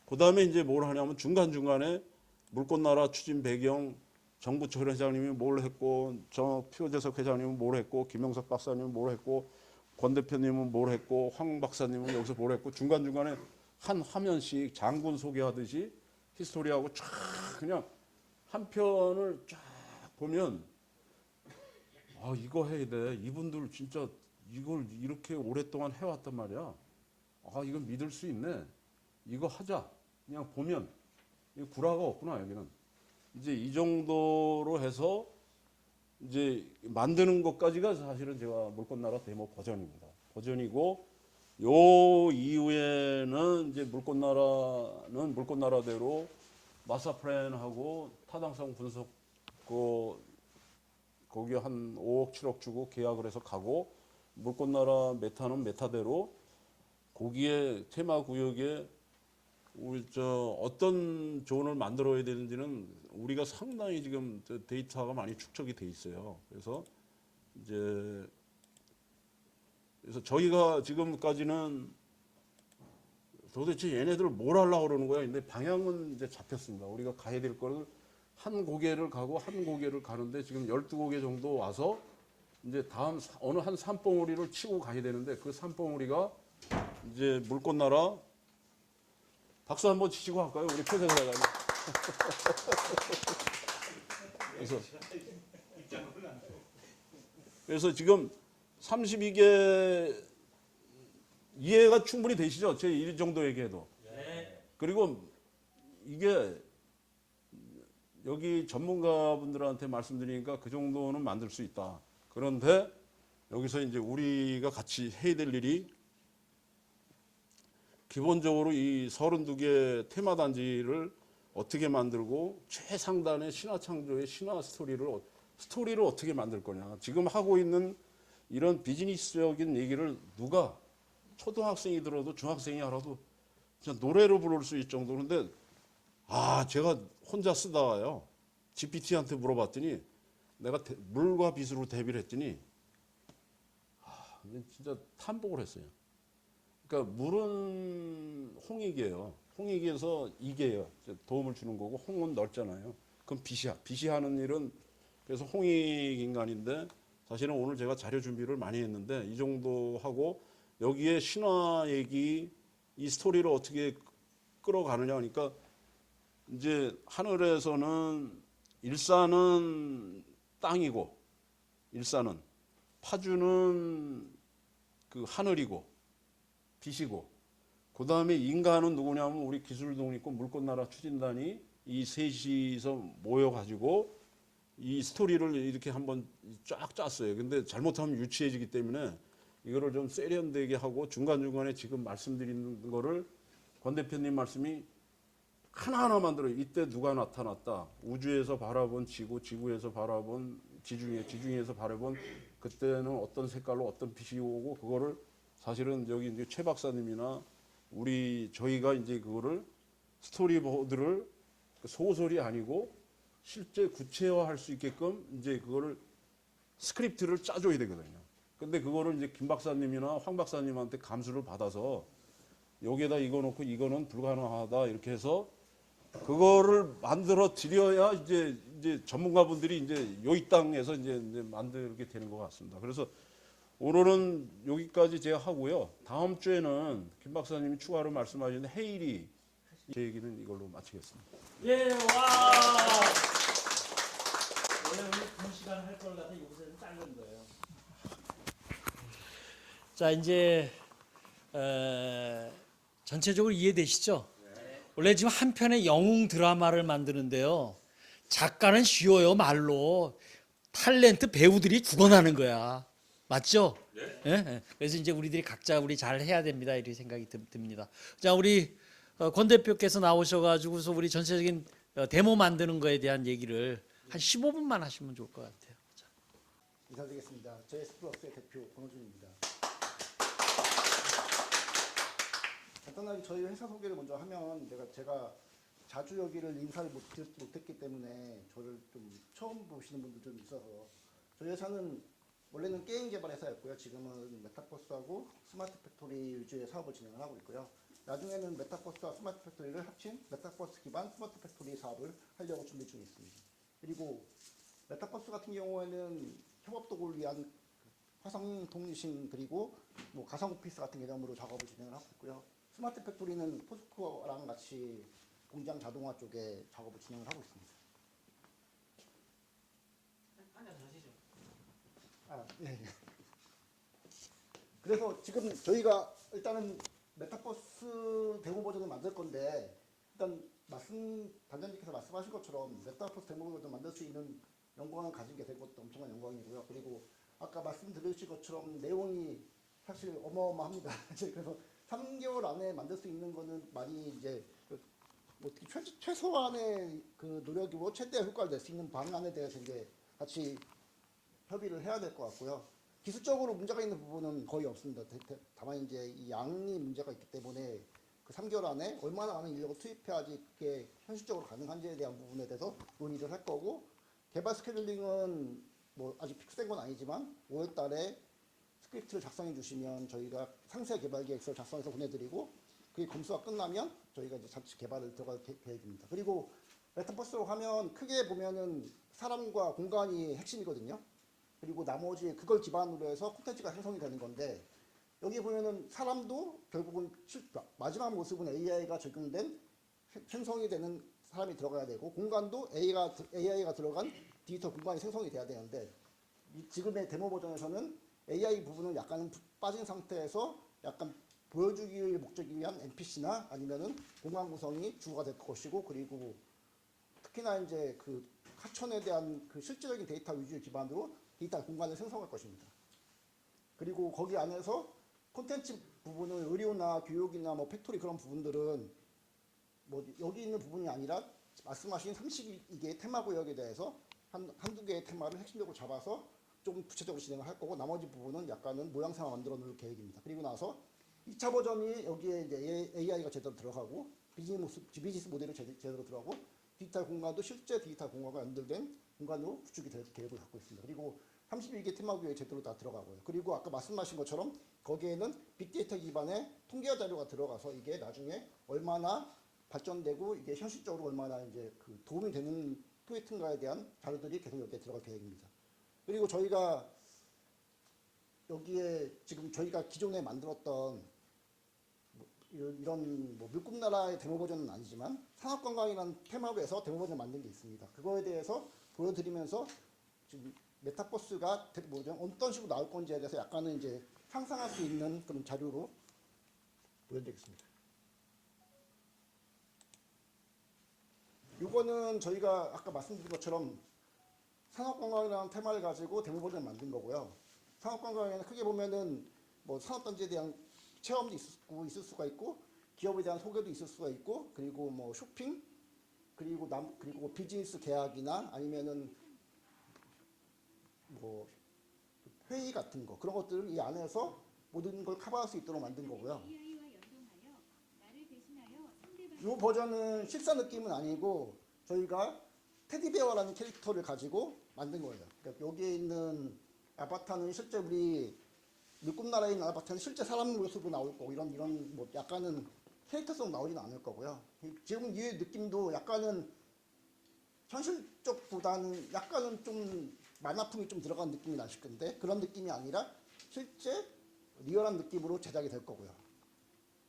그다음에 이제 뭘 하냐면 중간중간에 물꽃나라 추진 배경 정부철 회장님이 뭘 했고 저 표재석 회장님은 뭘 했고 김영석 박사님은 뭘 했고 권 대표님은 뭘 했고 황 박사님은 여기서 뭘 했고 중간중간에 한 화면씩 장군 소개하듯이 히스토리하고 쫙 그냥 한 편을 쫙 보면 아 이거 해야 돼. 이분들 진짜 이걸 이렇게 오랫동안 해왔단 말이야. 아 이건 믿을 수 있네. 이거 하자. 그냥 보면 이 구라가 없구나 여기는. 이제 이 정도로 해서 이제 만드는 것까지가 사실은 제가 물꽃나라 데모 버전입니다. 버전이고 요 이후에는 이제 물꽃나라는 물꽃나라대로 마스터 플랜하고 타당성 분석 거기에 한 5억 7억 주고 계약을 해서 가고 물꽃나라 메타는 메타대로 거기에 테마 구역에 우리 저 어떤 존을 만들어야 되는지는 우리가 상당히 지금 데이터가 많이 축적이 돼 있어요. 그래서 이제 저희가 지금까지는 도대체 얘네들 뭘 하려고 그러는 거야. 근데 방향은 이제 잡혔습니다. 우리가 가야 될 거를 한 고개를 가고 한 고개를 가는데 지금 12고개 정도 와서 이제 다음 어느 한 산봉우리를 치고 가야 되는데 그 산봉우리가 이제 물꽃나라 박수 한번 치시고 할까요? 우리 표정사장님. 그래서 지금 32개 이해가 충분히 되시죠? 제 이 정도 얘기해도. 그리고 이게 여기 전문가분들한테 말씀드리니까 그 정도는 만들 수 있다. 그런데 여기서 이제 우리가 같이 해야 될 일이 기본적으로 이 32개 테마단지를 어떻게 만들고 최상단의 신화창조의 신화 스토리를 어떻게 만들 거냐. 지금 하고 있는 이런 비즈니스적인 얘기를 누가 초등학생이 들어도 중학생이 알아도 진짜 노래로 부를 수 있을 정도인데 제가 혼자 쓰다가요. GPT한테 물어봤더니 내가 물과 빛으로 대비를 했더니 진짜 탄복을 했어요. 그러니까 물은 홍익이에요. 홍익에서 이게요. 도움을 주는 거고 홍은 넓잖아요. 그럼 빛이야. 빛이 하는 일은 그래서 홍익 인간인데 사실은 오늘 제가 자료 준비를 많이 했는데 이 정도 하고 여기에 신화 얘기 이 스토리를 어떻게 끌어가느냐 하니까 이제 하늘에서는 일산은 땅이고 일산은 파주는 그 하늘이고 빛이고 그 다음에 인간은 누구냐면 우리 기술동있고 물꽃나라 추진단이 이 셋이서 모여가지고 이 스토리를 이렇게 한번 쫙 짰어요. 근데 잘못하면 유치해지기 때문에 이거를 좀 세련되게 하고 중간중간에 지금 말씀드리는 거를 권 대표님 말씀이 하나하나 만들어요. 이때 누가 나타났다. 우주에서 바라본 지구, 지구에서 바라본 지중해, 지중해에서 바라본 그때는 어떤 색깔로 어떤 빛이 오고 그거를 사실은 여기 이제 최 박사님이나 저희가 이제 그거를 스토리보드를 소설이 아니고 실제 구체화할 수 있게끔 이제 그거를 스크립트를 짜줘야 되거든요. 근데 그거를 이제 김 박사님이나 황 박사님한테 감수를 받아서 여기에다 이거 놓고 이거는 불가능하다 이렇게 해서 그거를 만들어 드려야 이제 전문가분들이 이제 여기 땅에서 이제 만들게 되는 것 같습니다. 그래서 오늘은 여기까지 제가 하고요. 다음 주에는 김 박사님이 추가로 말씀하신 헤일이 제 얘기는 이걸로 마치겠습니다. 예, 와. 원래 오늘 2시간 할 걸 갖다 여기서 자른 거예요. 자, 이제 전체적으로 이해되시죠? 원래 지금 한 편의 영웅 드라마를 만드는데요. 작가는 쉬워요 말로. 탤런트 배우들이 죽어나는 거야. 맞죠? 예? 예. 그래서 이제 우리들이 각자 우리 잘 해야 됩니다. 이렇게 생각이 듭니다. 자, 우리 권 대표께서 나오셔가지고서 우리 전체적인 데모 만드는 거에 대한 얘기를 한 15분만 하시면 좋을 것 같아요. 자. 인사드리겠습니다. JS플러스의 대표 권호준입니다. 간단하게 저희 회사 소개를 먼저 하면 제가 자주 여기를 인사를 못했기 때문에 저를 좀 처음 보시는 분들 좀 있어서 저희 회사는 원래는 게임 개발 회사였고요. 지금은 메타버스하고 스마트 팩토리 위주의 사업을 진행을 하고 있고요. 나중에는 메타버스와 스마트 팩토리를 합친 메타버스 기반 스마트 팩토리 사업을 하려고 준비 중에 있습니다. 그리고 메타버스 같은 경우에는 협업 도구를 위한 화성 통신 그리고 뭐 가상 오피스 같은 개념으로 작업을 진행을 하고 있고요. 스마트 팩토리는 포스코랑 같이 공장 자동화 쪽에 작업을 진행을 하고 있습니다. 네. 그래서 지금 저희가 일단은 메타버스 데모 버전을 만들 건데 일단 단장님께서 말씀하신 것처럼 메타버스 데모 버전 만들 수 있는 영광을 가진 게 된 것도 엄청난 영광이고요. 그리고 아까 말씀드리신 것처럼 내용이 사실 어마어마합니다. 그래서 3개월 안에 만들 수 있는 거는 많이 이제 어떻게 최소한의 그 노력이고 최대의 효과를 낼 수 있는 방안에 대해서 이제 같이 협의를 해야 될 것 같고요. 기술적으로 문제가 있는 부분은 거의 없습니다. 다만 이제 이 양이 문제가 있기 때문에 그 3개월 안에 얼마나 많은 인력을 투입해야지 그게 현실적으로 가능한지에 대한 부분에 대해서 논의를 할 거고 개발 스케줄링은 뭐 아직 픽스된 건 아니지만 5월 달에 스크립트를 작성해 주시면 저희가 상세 개발 계획서를 작성해서 보내드리고 그게 검수가 끝나면 저희가 이제 자체 개발을 들어갈 계획입니다. 그리고 메타버스로 하면 크게 보면은 사람과 공간이 핵심이거든요. 그리고 나머지 그걸 기반으로 해서 콘텐츠가 생성이 되는 건데 여기 보면은 사람도 결국은 마지막 모습은 AI가 적용된 생성이 되는 사람이 들어가야 되고 공간도 AI가 들어간 디지털 공간이 생성이 돼야 되는데 지금의 데모 버전에서는 AI 부분은 약간 빠진 상태에서 약간 보여주기 목적이 위한 NPC나 아니면은 공간 구성이 주가 될 것이고 그리고 특히나 이제 그 하천에 대한 그 실질적인 데이터 위주 기반으로 디지털 공간을 생성할 것입니다. 그리고 거기 안에서 콘텐츠 부분은 의료나 교육이나 뭐 팩토리 그런 부분들은 뭐 여기 있는 부분이 아니라 말씀하신 32개의 테마 구역에 대해서 한두 개의 테마를 핵심적으로 잡아서 좀 구체적으로 진행을 할 거고 나머지 부분은 약간은 모양새만 만들어 놓을 계획입니다. 그리고 나서 2차 버전이 여기에 이제 AI가 제대로 들어가고 비즈니스 모델이 제대로 들어가고 디지털 공간도 실제 디지털 공간과 연결된 공간으로 구축이 될 계획을 갖고 있습니다. 그리고 32개 테마 구역에 제대로 다 들어가고요. 그리고 아까 말씀하신 것처럼 거기에는 빅데이터 기반의 통계 자료가 들어가서 이게 나중에 얼마나 발전되고 이게 현실적으로 얼마나 이제 그 도움이 되는 프로젝트인가에 대한 자료들이 계속 여기에 들어갈 계획입니다. 그리고 저희가 여기에 지금 저희가 기존에 만들었던 이런 뭐 물꿈나라의 데모 버전은 아니지만 산업관광이라는 테마에서 데모 버전 만든 게 있습니다. 그거에 대해서 보여드리면서 지금 메타버스가 어떤 식으로 나올 건지에 대해서 약간은 이제 상상할 수 있는 그런 자료로 보여드리겠습니다. 이거는 저희가 아까 말씀드린 것처럼 산업관광이라는 테마를 가지고 데모 버전을 만든 거고요. 산업관광에는 크게 보면은 뭐 산업단지에 대한 체험도 있을 수가 있고 기업에 대한 소개도 있을 수가 있고 그리고 뭐 쇼핑 그리고 비즈니스 계약이나 아니면은 뭐 회의 같은 거 그런 것들을 이 안에서 모든 걸 커버할 수 있도록 만든 거고요. 이 버전은 실사 느낌은 아니고 저희가 테디베어라는 캐릭터를 가지고 만든 거예요. 그러니까 여기에 있는 아바타는 실제 우리 물꿈나라에 있는 아바타는 실제 사람 모습으로 나올 거고 이런 뭐 약간은 캐릭터성 나오지는 않을 거고요. 지금 이 느낌도 약간은 현실적보다는 약간은 좀 만화풍이 좀 들어간 느낌이 나실 건데 그런 느낌이 아니라 실제 리얼한 느낌으로 제작이 될 거고요.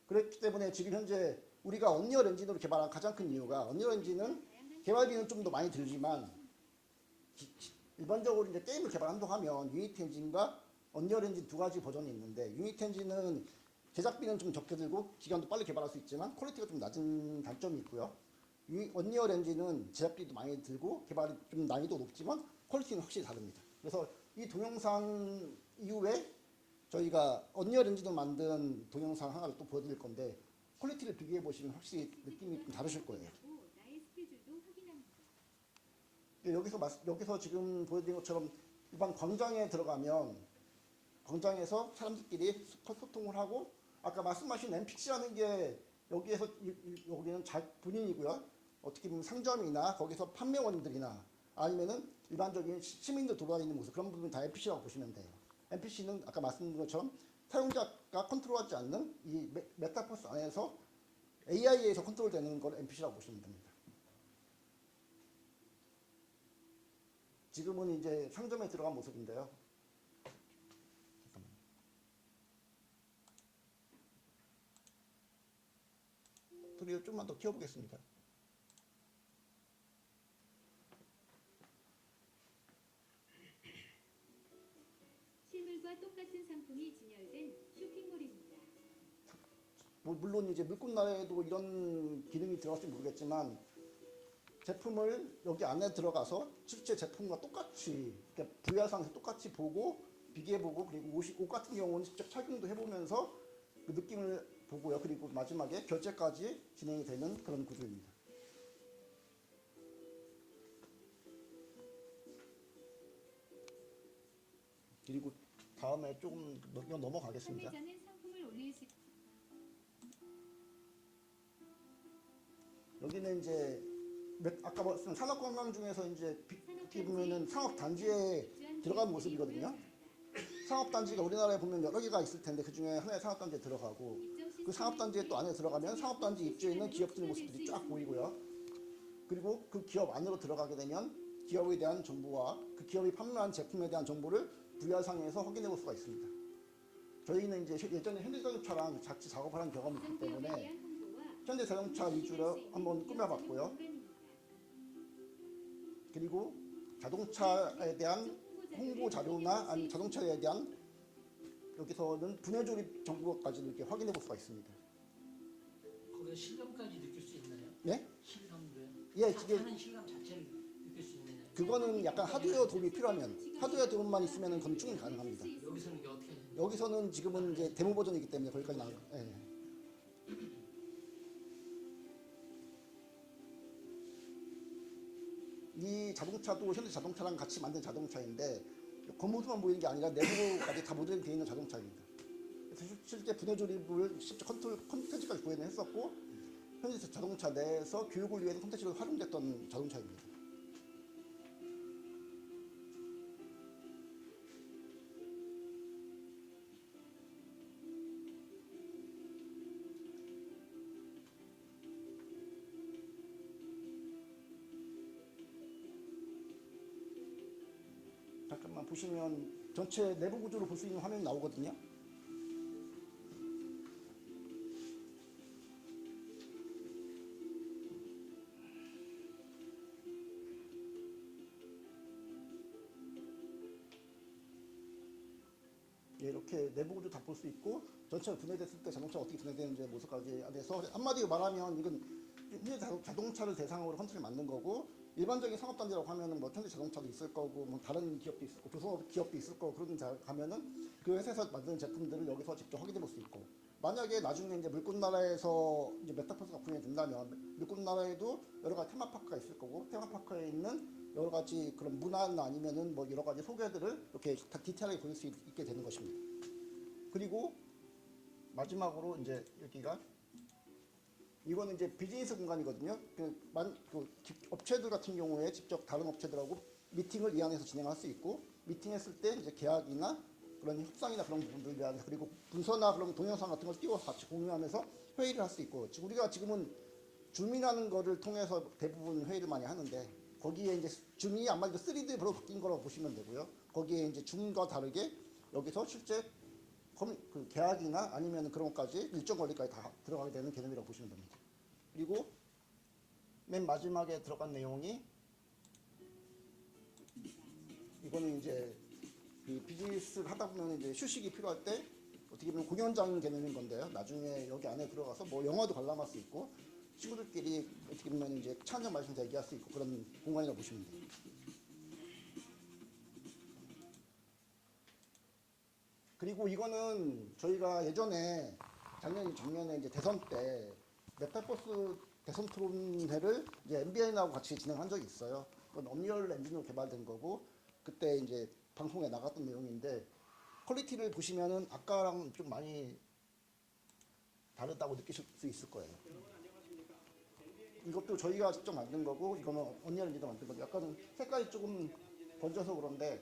그렇기 때문에 지금 현재 우리가 언리얼 엔진으로 개발한 가장 큰 이유가 언리얼 엔진은 개발비는 좀 더 많이 들지만 일반적으로 이제 게임을 개발한다고 하면 유니티 엔진과 언리얼 엔진 두 가지 버전이 있는데 유니티 엔진은 제작비는 좀 적게 들고 기간도 빨리 개발할 수 있지만 퀄리티가 좀 낮은 단점이 있고요. 이 언리얼 엔진은 제작비도 많이 들고 개발이 좀 난이도 높지만 퀄리티는 확실히 다릅니다. 그래서 이 동영상 이후에 저희가 언리얼 엔진으로 만든 동영상 하나를 또 보여드릴 건데 퀄리티를 비교해 보시면 확실히 느낌이 좀 다르실 거예요. 여기서 지금 보여드린 것처럼 일반 광장에 들어가면 광장에서 사람들끼리 소통을 하고 아까 말씀하신 NPC라는 게 여기는 본인이고요. 어떻게 보면 상점이나 거기서 판매원들이나 아니면은 일반적인 시민들 돌아다니는 모습 그런 부분 다 NPC라고 보시면 돼요. NPC는 아까 말씀드린 것처럼 사용자가 컨트롤하지 않는 이 메타버스 안에서 AI에서 컨트롤되는 걸 NPC라고 보시면 됩니다. 지금은 이제 상점에 들어간 모습인데요. 잠깐만요. 소리를 좀만 더 키워보겠습니다. 실물과 똑같은 상품이 진열된 쇼핑몰입니다. 물론 이제 물꽃나라에도 이런 기능이 들어갈지 모르겠지만 제품을 여기 안에 들어가서 실제 제품과 똑같이 그러니까 VR상에서 똑같이 보고 비교해보고 그리고 옷 같은 경우는 직접 착용도 해보면서 그 느낌을 보고요. 그리고 마지막에 결제까지 진행이 되는 그런 구조입니다. 그리고 다음에 조금 넘어가겠습니다. 판매자는 상품을 올릴 수 여기는 이제 아까 말씀 산업관광 중에서 이제 어떻게 보면은 상업단지에 들어간 모습이거든요. 상업단지가 우리나라에 보면 여러 개가 있을 텐데 그 중에 하나의 상업단지에 들어가고 그 상업단지에 또 안에 들어가면 상업단지 입주해 있는 기업들 모습들이 쫙 보이고요. 그리고 그 기업 안으로 들어가게 되면 기업에 대한 정보와 그 기업이 판매한 제품에 대한 정보를 VR상에서 확인해 볼 수가 있습니다. 저희는 이제 예전에 현대자동차랑 같이 작업을 한 경험이 있기 때문에 현대자동차 위주로 한번 꾸며봤고요. 그리고 자동차에 대한 홍보 자료나 아니면 자동차에 대한 여기서는 분해 조립 정보까지도 이렇게 확인해 볼 수가 있습니다. 거기서 실감까지 느낄 수 있나요? 네? 실감도요? 예, 이게 하는 실감 자체를 느낄 수 있느냐? 그거는 약간 하드웨어 도움이 필요하면 하드웨어 도움만 있으면 그건 충분히 가능합니다. 여기서는 이게 어떻게 되는지. 여기서는 지금은 이제 데모 버전이기 때문에 거기까지 나가. 예. 이 자동차도 현대 자동차랑 같이 만든 자동차인데 겉모습만 보이는 게 아니라 내부까지 다 모델이 되어 있는 자동차입니다. 그래서 실제 분해 조립을 직접 콘텐츠까지 구현을 했었고 현재 자동차 내에서 교육을 위해서 콘텐츠로 활용됐던 자동차입니다. 잠깐만 보시면 전체 내부 구조를 볼 수 있는 화면이 나오거든요. 예, 이렇게 내부 구조 다 볼 수 있고 전체가 분해됐을 때 자동차가 어떻게 분해되는지 모습까지 안에서 한마디로 말하면 이건 현대 자동차를 대상으로 컨텐츠를 만든 거고 일반적인 상업단지라고 하면은 뭐 현대 자동차도 있을 거고 뭐 다른 기업도 있을 거고 조선업 기업도 있을 거고 그런 데 가면은 그 회사에서 만든 제품들을 여기서 직접 확인해 볼 수 있고 만약에 나중에 이제 물꽃나라에서 이제 메타버스가 구현이 된다면 물꽃나라에도 여러 가지 테마파크가 있을 거고 테마파크에 있는 여러 가지 그런 문화나 아니면은 뭐 여러 가지 소개들을 이렇게 다 디테일하게 보일 수 있게 되는 것입니다. 그리고 마지막으로 이제 여기가 이거는 이제 비즈니스 공간이거든요. 업체들 같은 경우에 직접 다른 업체들하고 미팅을 이 안에서 진행할 수 있고 미팅했을 때 이제 계약이나 그런 협상이나 그런 부분들을 위한 그리고 문서나 그런 동영상 같은 걸 띄워서 같이 공유하면서 회의를 할 수 있고 우리가 지금은 줌이라는 거를 통해서 대부분 회의를 많이 하는데 거기에 이제 줌이 아마 3D로 바뀐 거라고 보시면 되고요. 거기에 이제 줌과 다르게 여기서 실제 그 계약이나 아니면 그런 것까지 일정 거리까지 다 들어가게 되는 개념이라고 보시면 됩니다. 그리고 맨 마지막에 들어간 내용이 이거는 이제 그 비즈니스를 하다 보면 이제 휴식이 필요할 때 어떻게 보면 공연장 개념인 건데요. 나중에 여기 안에 들어가서 뭐 영화도 관람할 수 있고 친구들끼리 어떻게 보면 이제 차 한잔 마시면서 얘기할 수 있고 그런 공간이라고 보시면 돼요. 그리고 이거는 저희가 예전에 작년에 이제 대선 때 메타버스 대선 토론회를 이제 MBN하고 같이 진행한 적이 있어요. 그건 언리얼 엔진으로 개발된 거고 그때 이제 방송에 나갔던 내용인데 퀄리티를 보시면은 아까랑 좀 많이 다르다고 느끼실 수 있을 거예요. 이것도 저희가 직접 만든 거고 이거는 언리얼 엔진으로 만든 거고 약간 색깔이 조금 번져서 그런데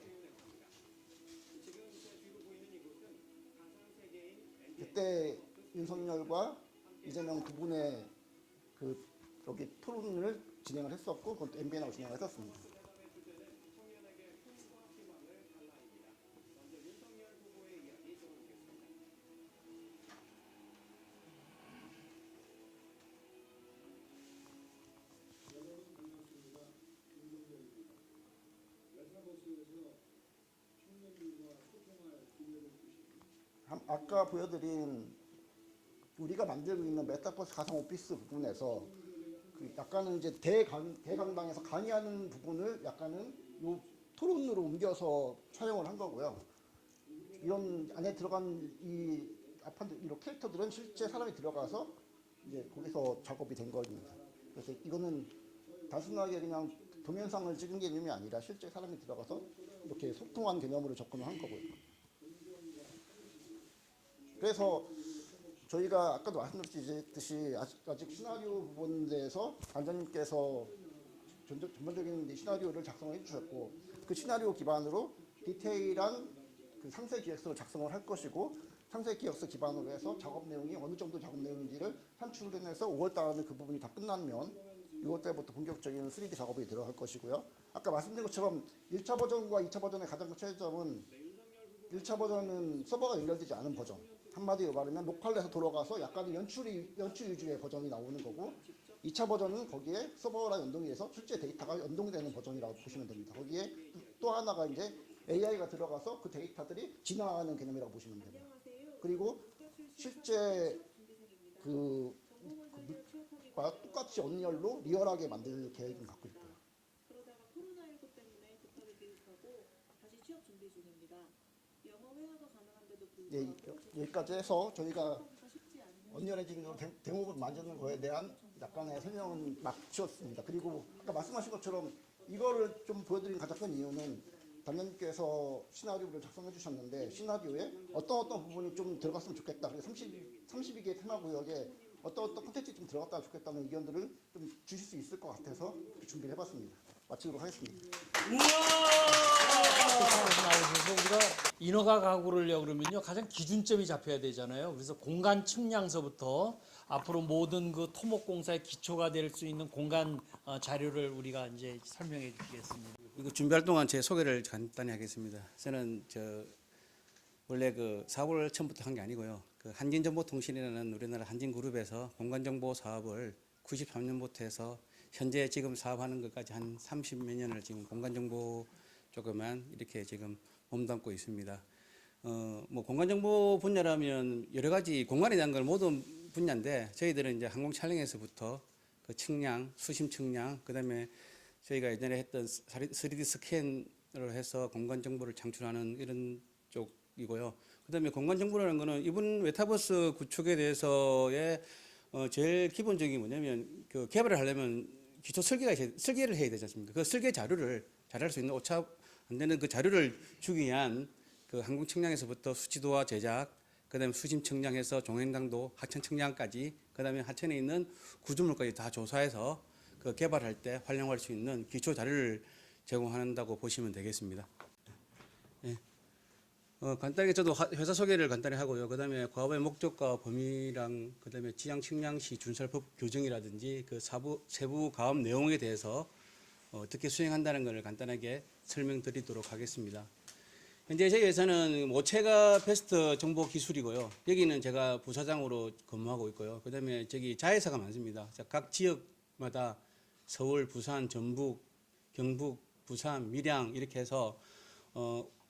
그때 윤석열과 이재명 두 분의 그 여기 토론을 진행을 했었고 그건 MBN하고 진행을 했었습니다. 아까 보여드린 우리가 만들고 있는 메타버스 가상 오피스 부분에서 그 약간은 이제 대강당에서 강의하는 부분을 약간은 요 토론으로 옮겨서 촬영을 한 거고요. 이런 안에 들어간 이 아파트 이런 캐릭터들은 실제 사람이 들어가서 이제 거기서 작업이 된 겁니다. 그래서 이거는 단순하게 그냥 동영상을 찍은 개념이 아니라 실제 사람이 들어가서 이렇게 소통한 개념으로 접근을 한 거고요. 그래서 저희가 아까도 말씀드렸듯이 아직 시나리오 부분에 대해서 단장님께서 전반적인 시나리오를 작성을 해주셨고 그 시나리오 기반으로 디테일한 그 상세 기획서를 작성을 할 것이고 상세 기획서 기반으로 해서 작업 내용이 어느 정도 작업 내용인지를 산출해내서 5월 달에 그 부분이 다 끝나면 6월 달부터 본격적인 3D 작업이 들어갈 것이고요. 아까 말씀드린 것처럼 1차 버전과 2차 버전의 가장 큰 차이점은 1차 버전은 서버가 연결되지 않은 버전. 한마디로 말하면 로컬에서 돌아가서 약간의 연출 위주의 버전이 나오는 거고 2차 버전은 거기에 서버랑 연동이 돼서 실제 데이터가 연동되는 버전이라고 보시면 됩니다. 거기에 또 하나가 이제 AI가 들어가서 그 데이터들이 진화하는 개념이라고 보시면 됩니다. 그리고 실제 그과 똑같이 언리얼로 리얼하게 만들 계획은 갖고 있고요. 그러다가 코로나19 때문에 급하게 개입하고 다시 취업 준비 중입니다. 영어 회화가 가능한데도 불구하고 여기까지 해서 저희가 쉽지 않은 언리얼 엔진으로 대목을 만드는 거에 대한 약간의 설명은 마치었습니다. 그리고 아까 말씀하신 것처럼 이거를 좀 보여드린 가장 큰 이유는 담임님께서 시나리오를 작성해 주셨는데 시나리오에 어떤 부분이 좀 들어갔으면 좋겠다. 그리고 32개의 테마 구역에 어떤 콘텐츠 좀 들어갔다면 좋겠다는 의견들을 좀 주실 수 있을 것 같아서 준비를 해봤습니다. 마치도록 하겠습니다. 나오셔서 우리가 인허가 가구를요 그러면요 가장 기준점이 잡혀야 되잖아요. 그래서 공간 측량서부터 앞으로 모든 그 토목공사의 기초가 될 수 있는 공간 자료를 우리가 이제 설명해 주시겠습니다. 이거 준비할 동안 제 소개를 간단히 하겠습니다. 저는 원래 그 사업을 처음부터 한 게 아니고요. 그 한진정보통신이라는 우리나라 한진그룹에서 공간정보 사업을 93년부터 해서 현재 지금 사업하는 것까지 한 30몇 년을 지금 공간정보 쪽에만 이렇게 지금 몸담고 있습니다. 뭐 공간정보 분야라면 여러 가지 공간에 대한 걸 모든 분야인데 저희들은 이제 항공 촬영에서부터 그 측량, 수심 측량, 그다음에 저희가 예전에 했던 3D 스캔으로 해서 공간 정보를 창출하는 이런 쪽이고요. 그다음에 공간 정보라는 거는 이번 메타버스 구축에 대해서의 제일 기본적인 뭐냐면 그 개발을 하려면 기초 설계를 해야 되지 않습니까? 그 설계 자료를 잘할 수 있는 오차 안 되는 그 자료를 주기 위한 그 항공 측량에서부터 수지도와 제작, 그다음에 수심 측량해서 종횡강도, 하천 측량까지, 그다음에 하천에 있는 구조물까지 다 조사해서 그 개발할 때 활용할 수 있는 기초 자료를 제공한다고 보시면 되겠습니다. 예. 간단하게 저도 회사 소개를 간단히 하고요. 그다음에 과업의 목적과 범위랑 그다음에 지향 측량 시 준설법 규정이라든지 그 세부 가업 내용에 대해서 어떻게 수행한다는 것을 간단하게 설명드리도록 하겠습니다. 현재 저희 회사는 모체가 베스트 정보 기술이고요. 여기는 제가 부사장으로 근무하고 있고요. 그다음에 저기 자회사가 많습니다. 각 지역마다 서울, 부산, 전북, 경북, 부산, 밀양 이렇게 해서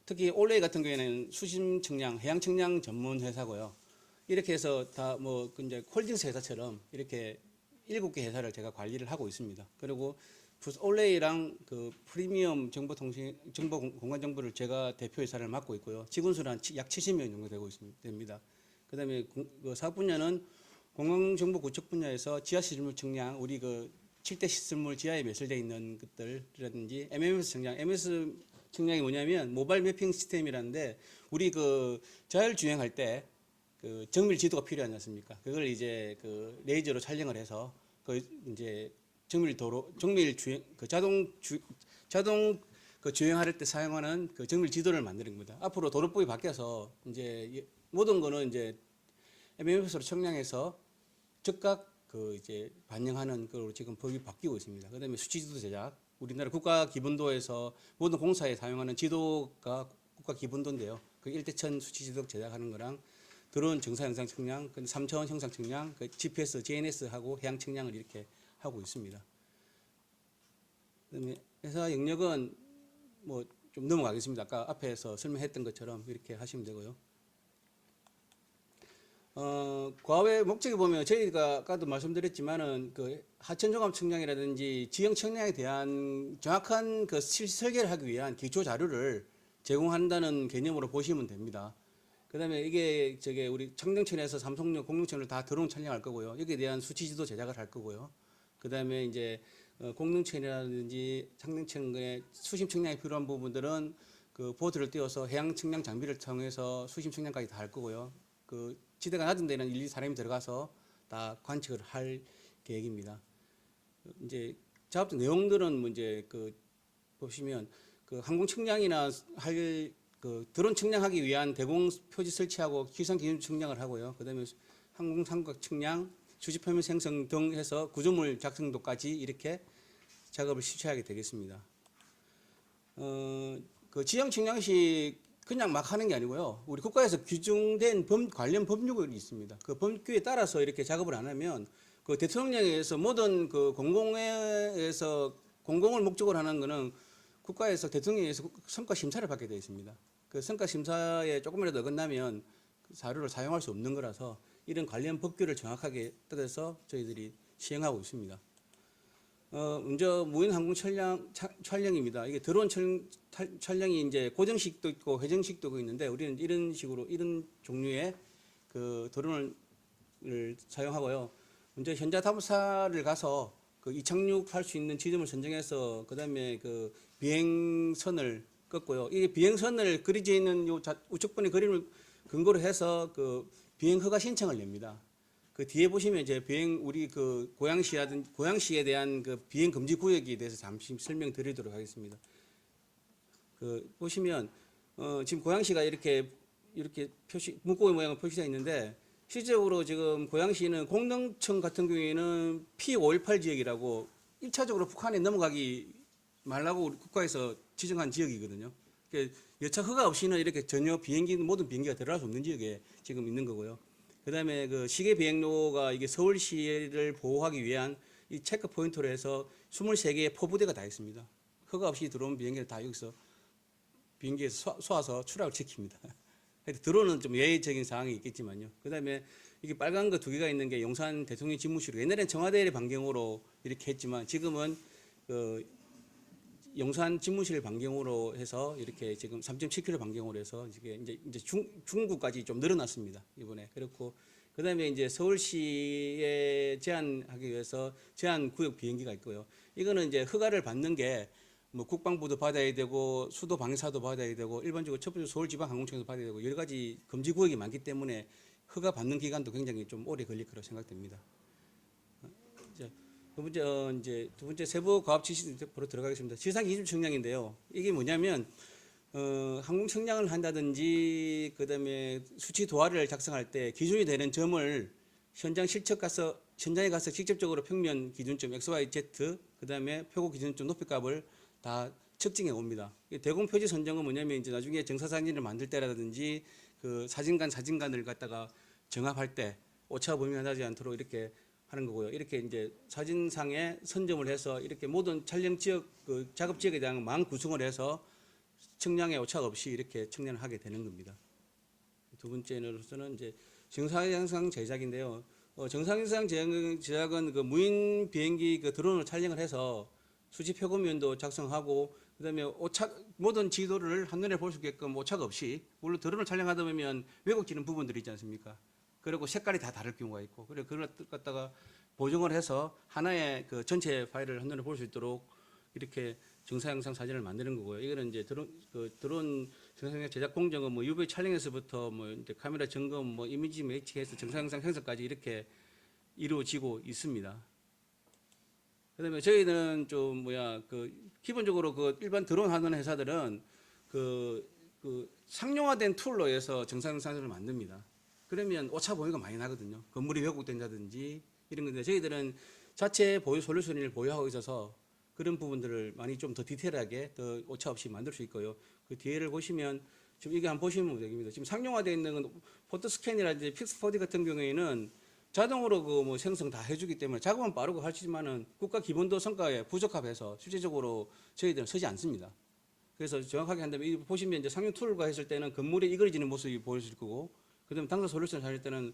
특히 올레이 같은 경우에는 수심 측량, 해양 측량 전문 회사고요. 이렇게 해서 다 뭐 이제 홀딩스 회사처럼 이렇게 7개 회사를 제가 관리를 하고 있습니다. 그리고 올레이랑 그 프리미엄 정보 공간 정보를 제가 대표 회사를 맡고 있고요. 직원 수는 약 70명 정도 되고 됩니다. 그다음에 그 사업 분야는 공간 정보 구축 분야에서 지하 시설물 측량, 우리 그 7대 시설물 지하에 매설되어 있는 것들이라든지 MMS 측량, MS 측량이 뭐냐면 모바일 매핑 시스템이라는데 우리 그 자율 주행할 때 그 정밀 지도가 필요하지 않습니까? 그걸 이제 그 레이저로 촬영을 해서 그 이제 정밀 주행 그 자동 그 주행할 때 사용하는 그 정밀 지도를 만드는 겁니다. 앞으로 도로법이 바뀌어서 이제 모든 거는 이제 MMS로 측량해서 즉각 그 이제 반영하는 걸로 지금 법이 바뀌고 있습니다. 그다음에 수치지도 제작, 우리나라 국가 기본도에서 모든 공사에 사용하는 지도가 국가 기본도인데요. 그 1대1000 수치지도 제작하는 거랑 드론 정사 영상 측량, 3차원 형상 측량, 그 GPS, GNS하고 해양 측량을 이렇게 하고 있습니다. 그다음에 회사 영역은 뭐 좀 넘어가겠습니다. 아까 앞에서 설명했던 것처럼 이렇게 하시면 되고요. 과외 목적이 보면 저희가 아까도 말씀드렸지만은 그 하천 종합 측량이라든지 지형 측량에 대한 정확한 그 설계를 하기 위한 기초 자료를 제공한다는 개념으로 보시면 됩니다. 그다음에 이게 우리 창녕천에서 삼성역 공릉천을 다 드론 촬영할 거고요. 여기에 대한 수치지도 제작을 할 거고요. 그다음에 이제 공릉천이라든지 창녕천의 수심 측량이 필요한 부분들은 그 보트를 띄워서 해양 측량 장비를 통해서 수심 측량까지 다 할 거고요. 그 지대가 낮은 데는 일일이 사람이 들어가서 다 관측을 할 계획입니다. 이제 작업 내용들은 뭐 이제 그 보시면 그 항공 측량이나 그 드론 측량하기 위한 대공 표지 설치하고 기상 기준 측량을 하고요. 그다음에 항공 삼각 측량, 수지 표면 생성 등 해서 구조물 작성도까지 이렇게 작업을 실시하게 되겠습니다. 그 지형 측량 시 그냥 막 하는 게 아니고요. 우리 국가에서 규정된 관련 법률이 있습니다. 그 법규에 따라서 이렇게 작업을 안 하면 그 대통령령에서 모든 그 공공에서 공공을 목적으로 하는 거는 국가에서 대통령에서 성과 심사를 받게 되어 있습니다. 그 성과 심사에 조금이라도 어긋나면 그 자료를 사용할 수 없는 거라서 이런 관련 법규를 정확하게 따라서 저희들이 시행하고 있습니다. 먼저 무인 항공 촬영입니다. 이게 드론 촬영이 이제 고정식도 있고 회전식도 있는데 우리는 이런 종류의 그 드론을 사용하고요. 먼저 현자 탐사를 가서 그 이착륙할 수 있는 지점을 선정해서 그다음에 그 비행선을 껐고요. 이 비행선을 그려져 있는 요 우측번의 그림을 근거로 해서 그 비행 허가 신청을 냅니다. 그 뒤에 보시면 이제 우리 그 고양시에 대한 그 비행 금지 구역에 대해서 잠시 설명드리도록 하겠습니다. 그 보시면 지금 고양시가 이렇게 물고기 모양으로 표시되어 있는데 실제로 지금 고양시는 공릉청 같은 경우에는 P518 지역이라고 1차적으로 북한에 넘어가기 말라고 우리 국가에서 지정한 지역이거든요. 그러니까 여차 허가 없이는 이렇게 전혀 모든 비행기가 들어갈 수 없는 지역에 지금 있는 거고요. 그다음에 그 시계 비행로가 이게 서울시를 보호하기 위한 이 체크 포인트로 해서 23개의 포부대가 다 있습니다. 허가 없이 들어온 비행기를 다 여기서 비행기에서 쏘아서 추락을 시킵니다. 드론은 좀 예외적인 사항이 있겠지만요. 그다음에 이게 빨간 거 2개가 있는 게 용산 대통령 집무실. 옛날엔 청와대의 반경으로 이렇게 했지만 지금은 그 용산 집무실 반경으로 해서 이렇게 지금 3.7km 반경으로 해서 이제 중구까지 좀 늘어났습니다. 이번에. 그렇고 그다음에 이제 서울시에 제한하기 위해서 제한 구역 비행기가 있고요. 이거는 이제 허가를 받는 게 뭐 국방부도 받아야 되고 수도 방사도 받아야 되고 일반적으로 첫 번째 서울지방항공청에서 받아야 되고 여러 가지 금지 구역이 많기 때문에 허가 받는 기간도 굉장히 좀 오래 걸릴 거라고 생각됩니다. 두 번째 세부 과업 지시로 들어가겠습니다. 지상 기준 측량인데요. 이게 뭐냐면 항공 측량을 한다든지 그다음에 수치 도화를 작성할 때 기준이 되는 점을 현장에 가서 직접적으로 평면 기준점 XYZ 그다음에 표고 기준점 높이값을 다 측정해 옵니다. 대공 표지 선정은 뭐냐면 이제 나중에 정사사진을 만들 때라든지 그 사진관을 갖다가 정합할 때 오차 범위가 나지 않도록 이렇게 하는 거고요. 이렇게 이제 사진상에 선점을 해서 이렇게 모든 촬영 지역 그 작업 지역에 대한 망 구성을 해서 측량에 오차가 없이 이렇게 측량을 하게 되는 겁니다. 두 번째로서는 이제 정사 영상 제작인데요. 정상회상 제약은 그 무인 비행기 그 드론을 촬영을 해서 수지 표고면도 작성하고 그다음에 오착 모든 지도를 한눈에 볼 수 있게끔 오착 없이 물론 드론을 촬영하다 보면 왜곡되는 부분들이 있지 않습니까? 그리고 색깔이 다 다를 경우가 있고 그래 그걸 갖다가 보정을 해서 하나의 그 전체 파일을 한눈에 볼 수 있도록 이렇게 정사영상 사진을 만드는 거고요. 이거는 이제 드론 정상영상 제작 공정은 뭐 UV 촬영에서부터 뭐 이제 카메라 점검, 뭐 이미지 매치해서 정사영상 생성까지 이렇게 이루어지고 있습니다. 그다음에 저희는 좀 기본적으로 그 일반 드론 하는 회사들은 그 상용화된 툴로 해서 정사영상을 만듭니다. 그러면 오차 범위가 많이 나거든요. 건물이 왜곡된다든지 이런 건데 저희들은 자체 보유 솔루션을 보유하고 있어서 그런 부분들을 많이 좀 더 디테일하게 더 오차 없이 만들 수 있고요. 그 뒤에를 보시면 지금 이게 한번 보시면 되겠습니다. 지금 상용화되어 있는 건 포토 스캔이라든지 픽스4D 같은 경우에는 자동으로 그 뭐 생성 다 해주기 때문에 작업은 빠르고 하지만은 국가 기본도 성과에 부적합해서 실질적으로 저희들은 서지 않습니다. 그래서 정확하게 한다면 이 보시면 이제 상용 툴과 했을 때는 건물이 이그러지는 모습이 보여질 거고, 그다음에 당사 솔루션을 할 때는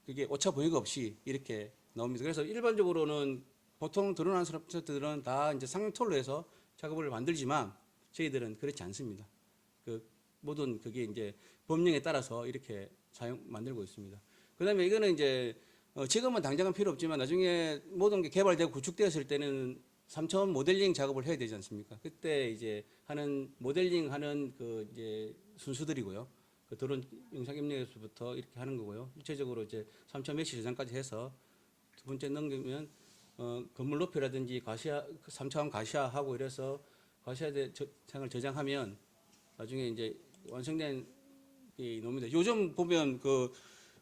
그게 오차 범위가 없이 이렇게 나옵니다. 그래서 일반적으로는 보통 드론하는 사업자들은 다 이제 상용 툴로 해서 작업을 만들지만 저희들은 그렇지 않습니다. 그 모든 그게 이제 법령에 따라서 이렇게 만들고 있습니다. 그다음에 이거는 이제 지금은 당장은 필요 없지만 나중에 모든 게 개발되고 구축되었을 때는 3차원 모델링 작업을 해야 되지 않습니까? 그때 이제 하는 모델링 하는 그 이제 순수들이고요. 그 드론 영상 입력에서부터 이렇게 하는 거고요. 일체적으로 이제 3차원 메시 저장까지 해서 두 번째 넘기면 건물 높이라든지 가시화 3차원 가시화하고 이래서 가시화된 창을 저장하면 나중에 이제 완성된 이 놈입니다. 요즘 보면 그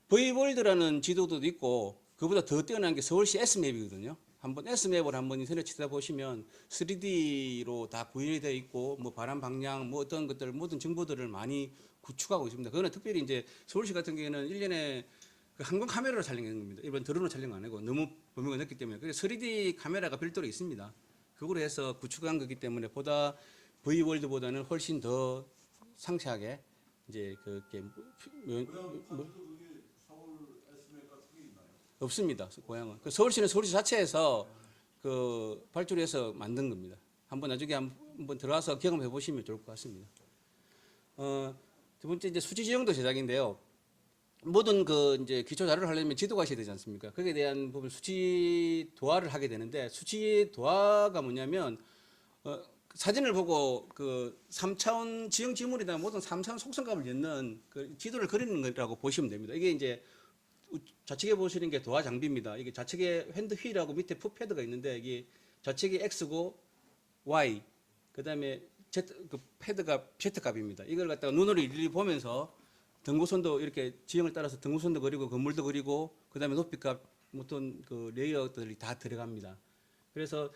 V월드라는 지도도 있고 그보다 더 뛰어난 게 서울시 S맵이거든요. 한번 S맵을 한번 인터넷 찾아보시면 3D로 다 구현이 되어 있고 뭐 바람 방향 뭐 어떤 것들 모든 정보들을 많이 구축하고 있습니다. 그거는 특별히 이제 서울시 같은 경우에는 1년에 그 항공 카메라로 촬영하는 겁니다. 일반 드론으로 촬영 안 하고 너무 범위가 넓기 때문에. 그래서 3D 카메라가 별도로 있습니다. 그걸로 해서 구축한 거기 때문에 보다 V월드보다는 훨씬 더 상세하게 이제 그게 없습니다. 고향은. 그 서울시는 서울시 자체에서 그 발주를 해서 만든 겁니다. 한번 나중에 한번 들어가서 경험해 보시면 좋을 것 같습니다. 두 번째 이제 수지 지형도 제작인데요. 모든 그 이제 기초 자료를 하려면 지도가 있어야 되지 않습니까? 거기에 대한 부분 수치 도화를 하게 되는데 수치 도화가 뭐냐면 사진을 보고 그 3차원 지형 지물이나 모든 3차원 속성값을 넣는 그 지도를 그리는 거라고 보시면 됩니다. 이게 이제 좌측에 보시는 게 도화 장비입니다. 이게 좌측에 핸드 휠하고 밑에 풋 패드가 있는데 이게 좌측이 X고 Y, 그다음에 Z, 그 패드가 Z 값입니다. 이걸 갖다가 눈으로 일일이 보면서 등고선도 이렇게 지형을 따라서 등고선도 그리고 건물도 그리고 그다음에 높이값 어떤 그 레이아웃들이 다 들어갑니다. 그래서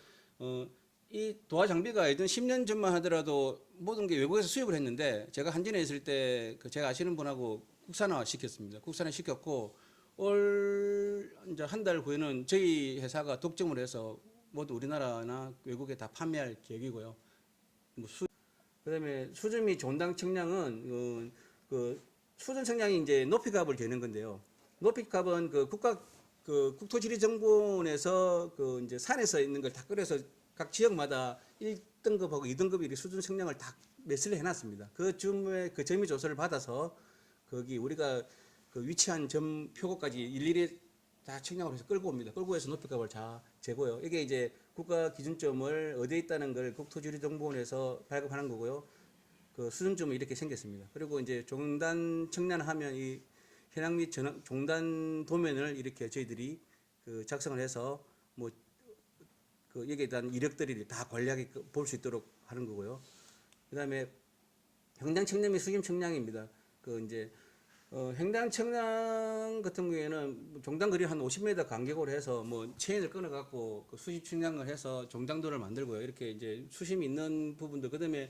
이 도화 장비가 예전 10년 전만 하더라도 모든 게 외국에서 수입을 했는데 제가 한진에 있을 때 그 제가 아시는 분하고 국산화 시켰습니다. 국산화 시켰고 올 이제 한 달 후에는 저희 회사가 독점을 해서 모두 우리나라나 외국에 다 판매할 계획이고요. 그다음에 수준 및 존당 측량은 그 수준 측량이 이제 높이값을 재는 건데요. 높이값은 그 국토지리정보원에서 그 이제 산에서 있는 걸 다 끌어서 각 지역마다 1등급하고 2등급이 수준 측량을 다 매스를 해놨습니다. 그 줌의 그 점유 조사를 받아서 거기 우리가 그 위치한 점 표고까지 일일이 다 측량을 해서 끌고 옵니다. 끌고 해서 높이값을 다 재고요. 이게 이제 국가 기준점을 어디에 있다는 걸 국토지리정보원에서 발급하는 거고요. 그 수준점은 이렇게 생겼습니다. 그리고 이제 종단 측량하면 이 현황 및 종단 도면을 이렇게 저희들이 그 작성을 해서 뭐 그 여기에 대한 이력들이 다 관리하게 볼 수 있도록 하는 거고요. 그다음에 현장 측량 및 수심 측량입니다. 그 이제 횡단 측량 같은 경우에는 종단 거리 한 50m 간격으로 해서 뭐 체인을 끊어 갖고 그 수심 측량을 해서 종당도를 만들고요. 이렇게 이제 수심이 있는 부분들 그다음에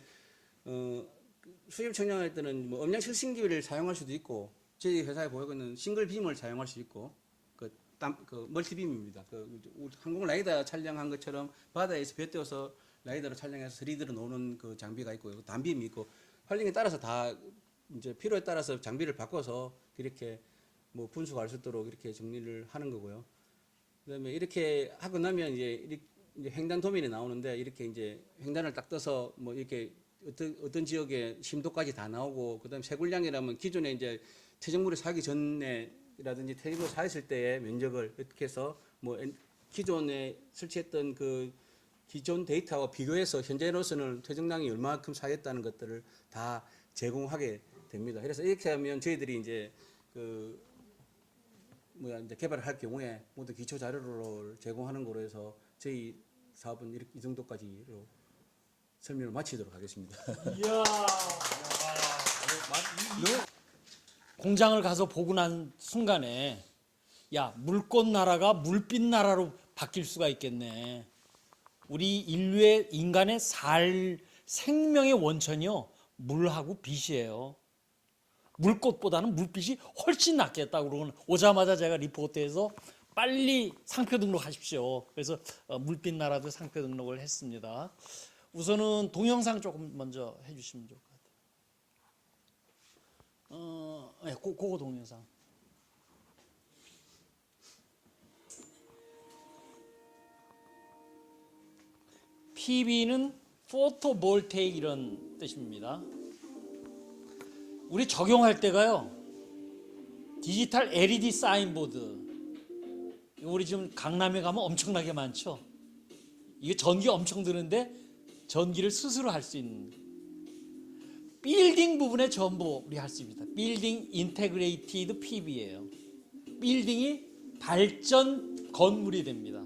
수심 측량할 때는 뭐 음량 실신기를 사용할 수도 있고 저희 회사에 보이고 있는 싱글 빔을 사용할 수 있고 그 멀티빔입니다. 그 항공 라이더 촬영한 것처럼 바다에서 배 띄워서 라이더로 촬영해서 3D로 노는 그 장비가 있고 단빔이 있고 활용에 따라서 다 이제 필요에 따라서 장비를 바꿔서 이렇게 뭐 분수가 알 수 있도록 이렇게 정리를 하는 거고요. 그다음에 이렇게 하고 나면 이제 횡단 도면이 나오는데 이렇게 이제 횡단을 딱 떠서 뭐 이렇게 어떤 지역의 심도까지 다 나오고 그다음에 세굴량이라면 기존에 이제 퇴적물이 사기 전에라든지 퇴적물 사했을 때의 면적을 이렇게 해서 뭐 기존에 설치했던 그 기존 데이터와 비교해서 현재로서는 퇴적량이 얼마만큼 사겠다는 것들을 다 제공하게 됩니다. 그래서 이렇게 하면 저희들이 이제 이제 개발을 할 경우에 모두 기초 자료를 제공하는 거로 해서 저희 사업은 이렇게 이 정도까지로 설명을 마치도록 하겠습니다. 이야. 공장을 가서 보고 난 순간에 야, 물꽃 나라가 물빛 나라로 바뀔 수가 있겠네. 우리 인류의 인간의 생명의 원천이요. 물하고 빛이에요. 물꽃보다는 물빛이 훨씬 낫겠다. 그러고는 오자마자 제가 리포트에서 빨리 상표 등록하십시오. 그래서 물빛 나라도 상표 등록을 했습니다. 우선은 동영상 조금 먼저 해주시면 좋을 것 같아요. 네, 그거 동영상. PB는 포토볼테익 이런 뜻입니다. 우리 적용할 때가요. 디지털 LED 사인보드. 우리 지금 강남에 가면 엄청나게 많죠. 이게 전기 엄청 드는데 전기를 스스로 할 수 있는. 빌딩 부분에 전부 우리 할 수 있습니다. 빌딩 인테그레이티드 PB예요. 빌딩이 발전 건물이 됩니다.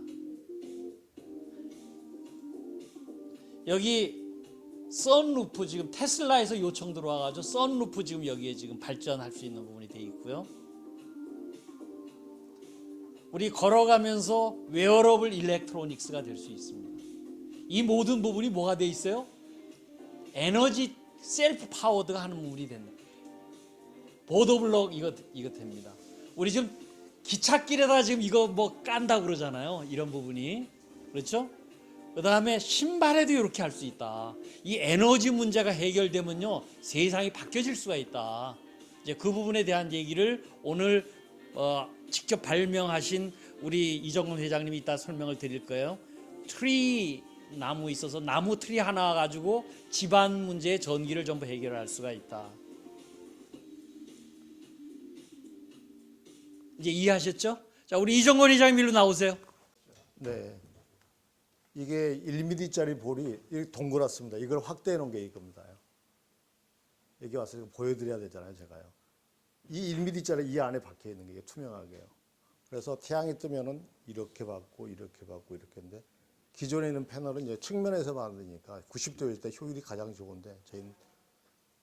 여기 선루프 지금 테슬라에서 요청 들어와가지고 선루프 지금 여기에 지금 발전할 수 있는 부분이 되어 있고요. 우리 걸어가면서 웨어러블 일렉트로닉스가 될 수 있습니다. 이 모든 부분이 뭐가 되어 있어요? 에너지 셀프 파워드가 하는 부분이 됩니다. 보도블록 이거 됩니다. 우리 지금 기찻길에다 지금 이거 뭐 깐다고 그러잖아요. 이런 부분이. 그렇죠? 그 다음에 신발에도 이렇게 할 수 있다. 이 에너지 문제가 해결되면요. 세상이 바뀌어질 수가 있다. 이제 그 부분에 대한 얘기를 오늘 직접 발명하신 우리 이정근 회장님이 이따 설명을 드릴 거예요. 트리 나무 있어서 나무 트리 하나 가지고 집안 문제의 전기를 전부 해결할 수가 있다. 이제 이해하셨죠? 자, 우리 이정근 회장님 일로 나오세요. 네. 이게 1mm짜리 볼이 이렇게 동그랗습니다. 이걸 확대해 놓은 게 이겁니다. 여기 와서 이거 보여드려야 되잖아요, 제가요. 이 1mm짜리 이 안에 박혀 있는 게 투명하게요. 그래서 태양이 뜨면은 이렇게 받고 이렇게 받고 이렇게 했는데 기존에 있는 패널은 이제 측면에서 받으니까 90도일 때 효율이 가장 좋은데 저희는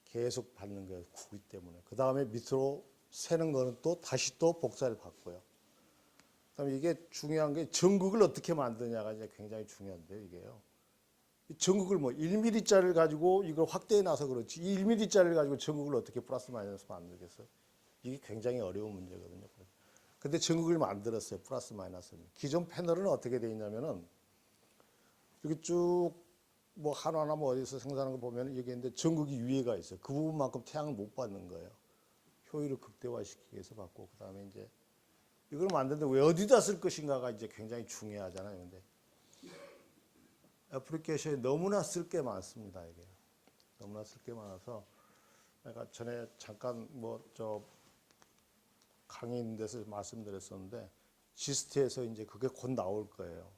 계속 받는 거예요, 구기 때문에. 그 다음에 밑으로 새는 거는 또 다시 또 복사를 받고요. 그다음에 이게 중요한 게 전극을 어떻게 만드냐가 이제 굉장히 중요한데요, 이게요. 이 전극을 뭐 1mm짜리를 가지고 이걸 확대해 놔서 그렇지 이 1mm짜리를 가지고 전극을 어떻게 플러스 마이너스 만들겠어요? 이게 굉장히 어려운 문제거든요. 근데 전극을 만들었어요, 플러스 마이너스는. 기존 패널은 어떻게 돼 있냐면은 이렇게 쭉 뭐 하나하나 뭐 어디서 생산하는 거 보면 여기 있는데 전극이 위에가 있어요. 그 부분만큼 태양을 못 받는 거예요. 효율을 극대화시키기 위해서 받고 그다음에 이제 이걸 만드는데 왜 어디다 쓸 것인가가 이제 굉장히 중요하잖아요. 근데 애플리케이션이 너무나 쓸 게 많습니다. 이게 너무나 쓸 게 많아서 내가 전에 잠깐 뭐 강의 있는 데서 말씀드렸었는데 지스트에서 이제 그게 곧 나올 거예요.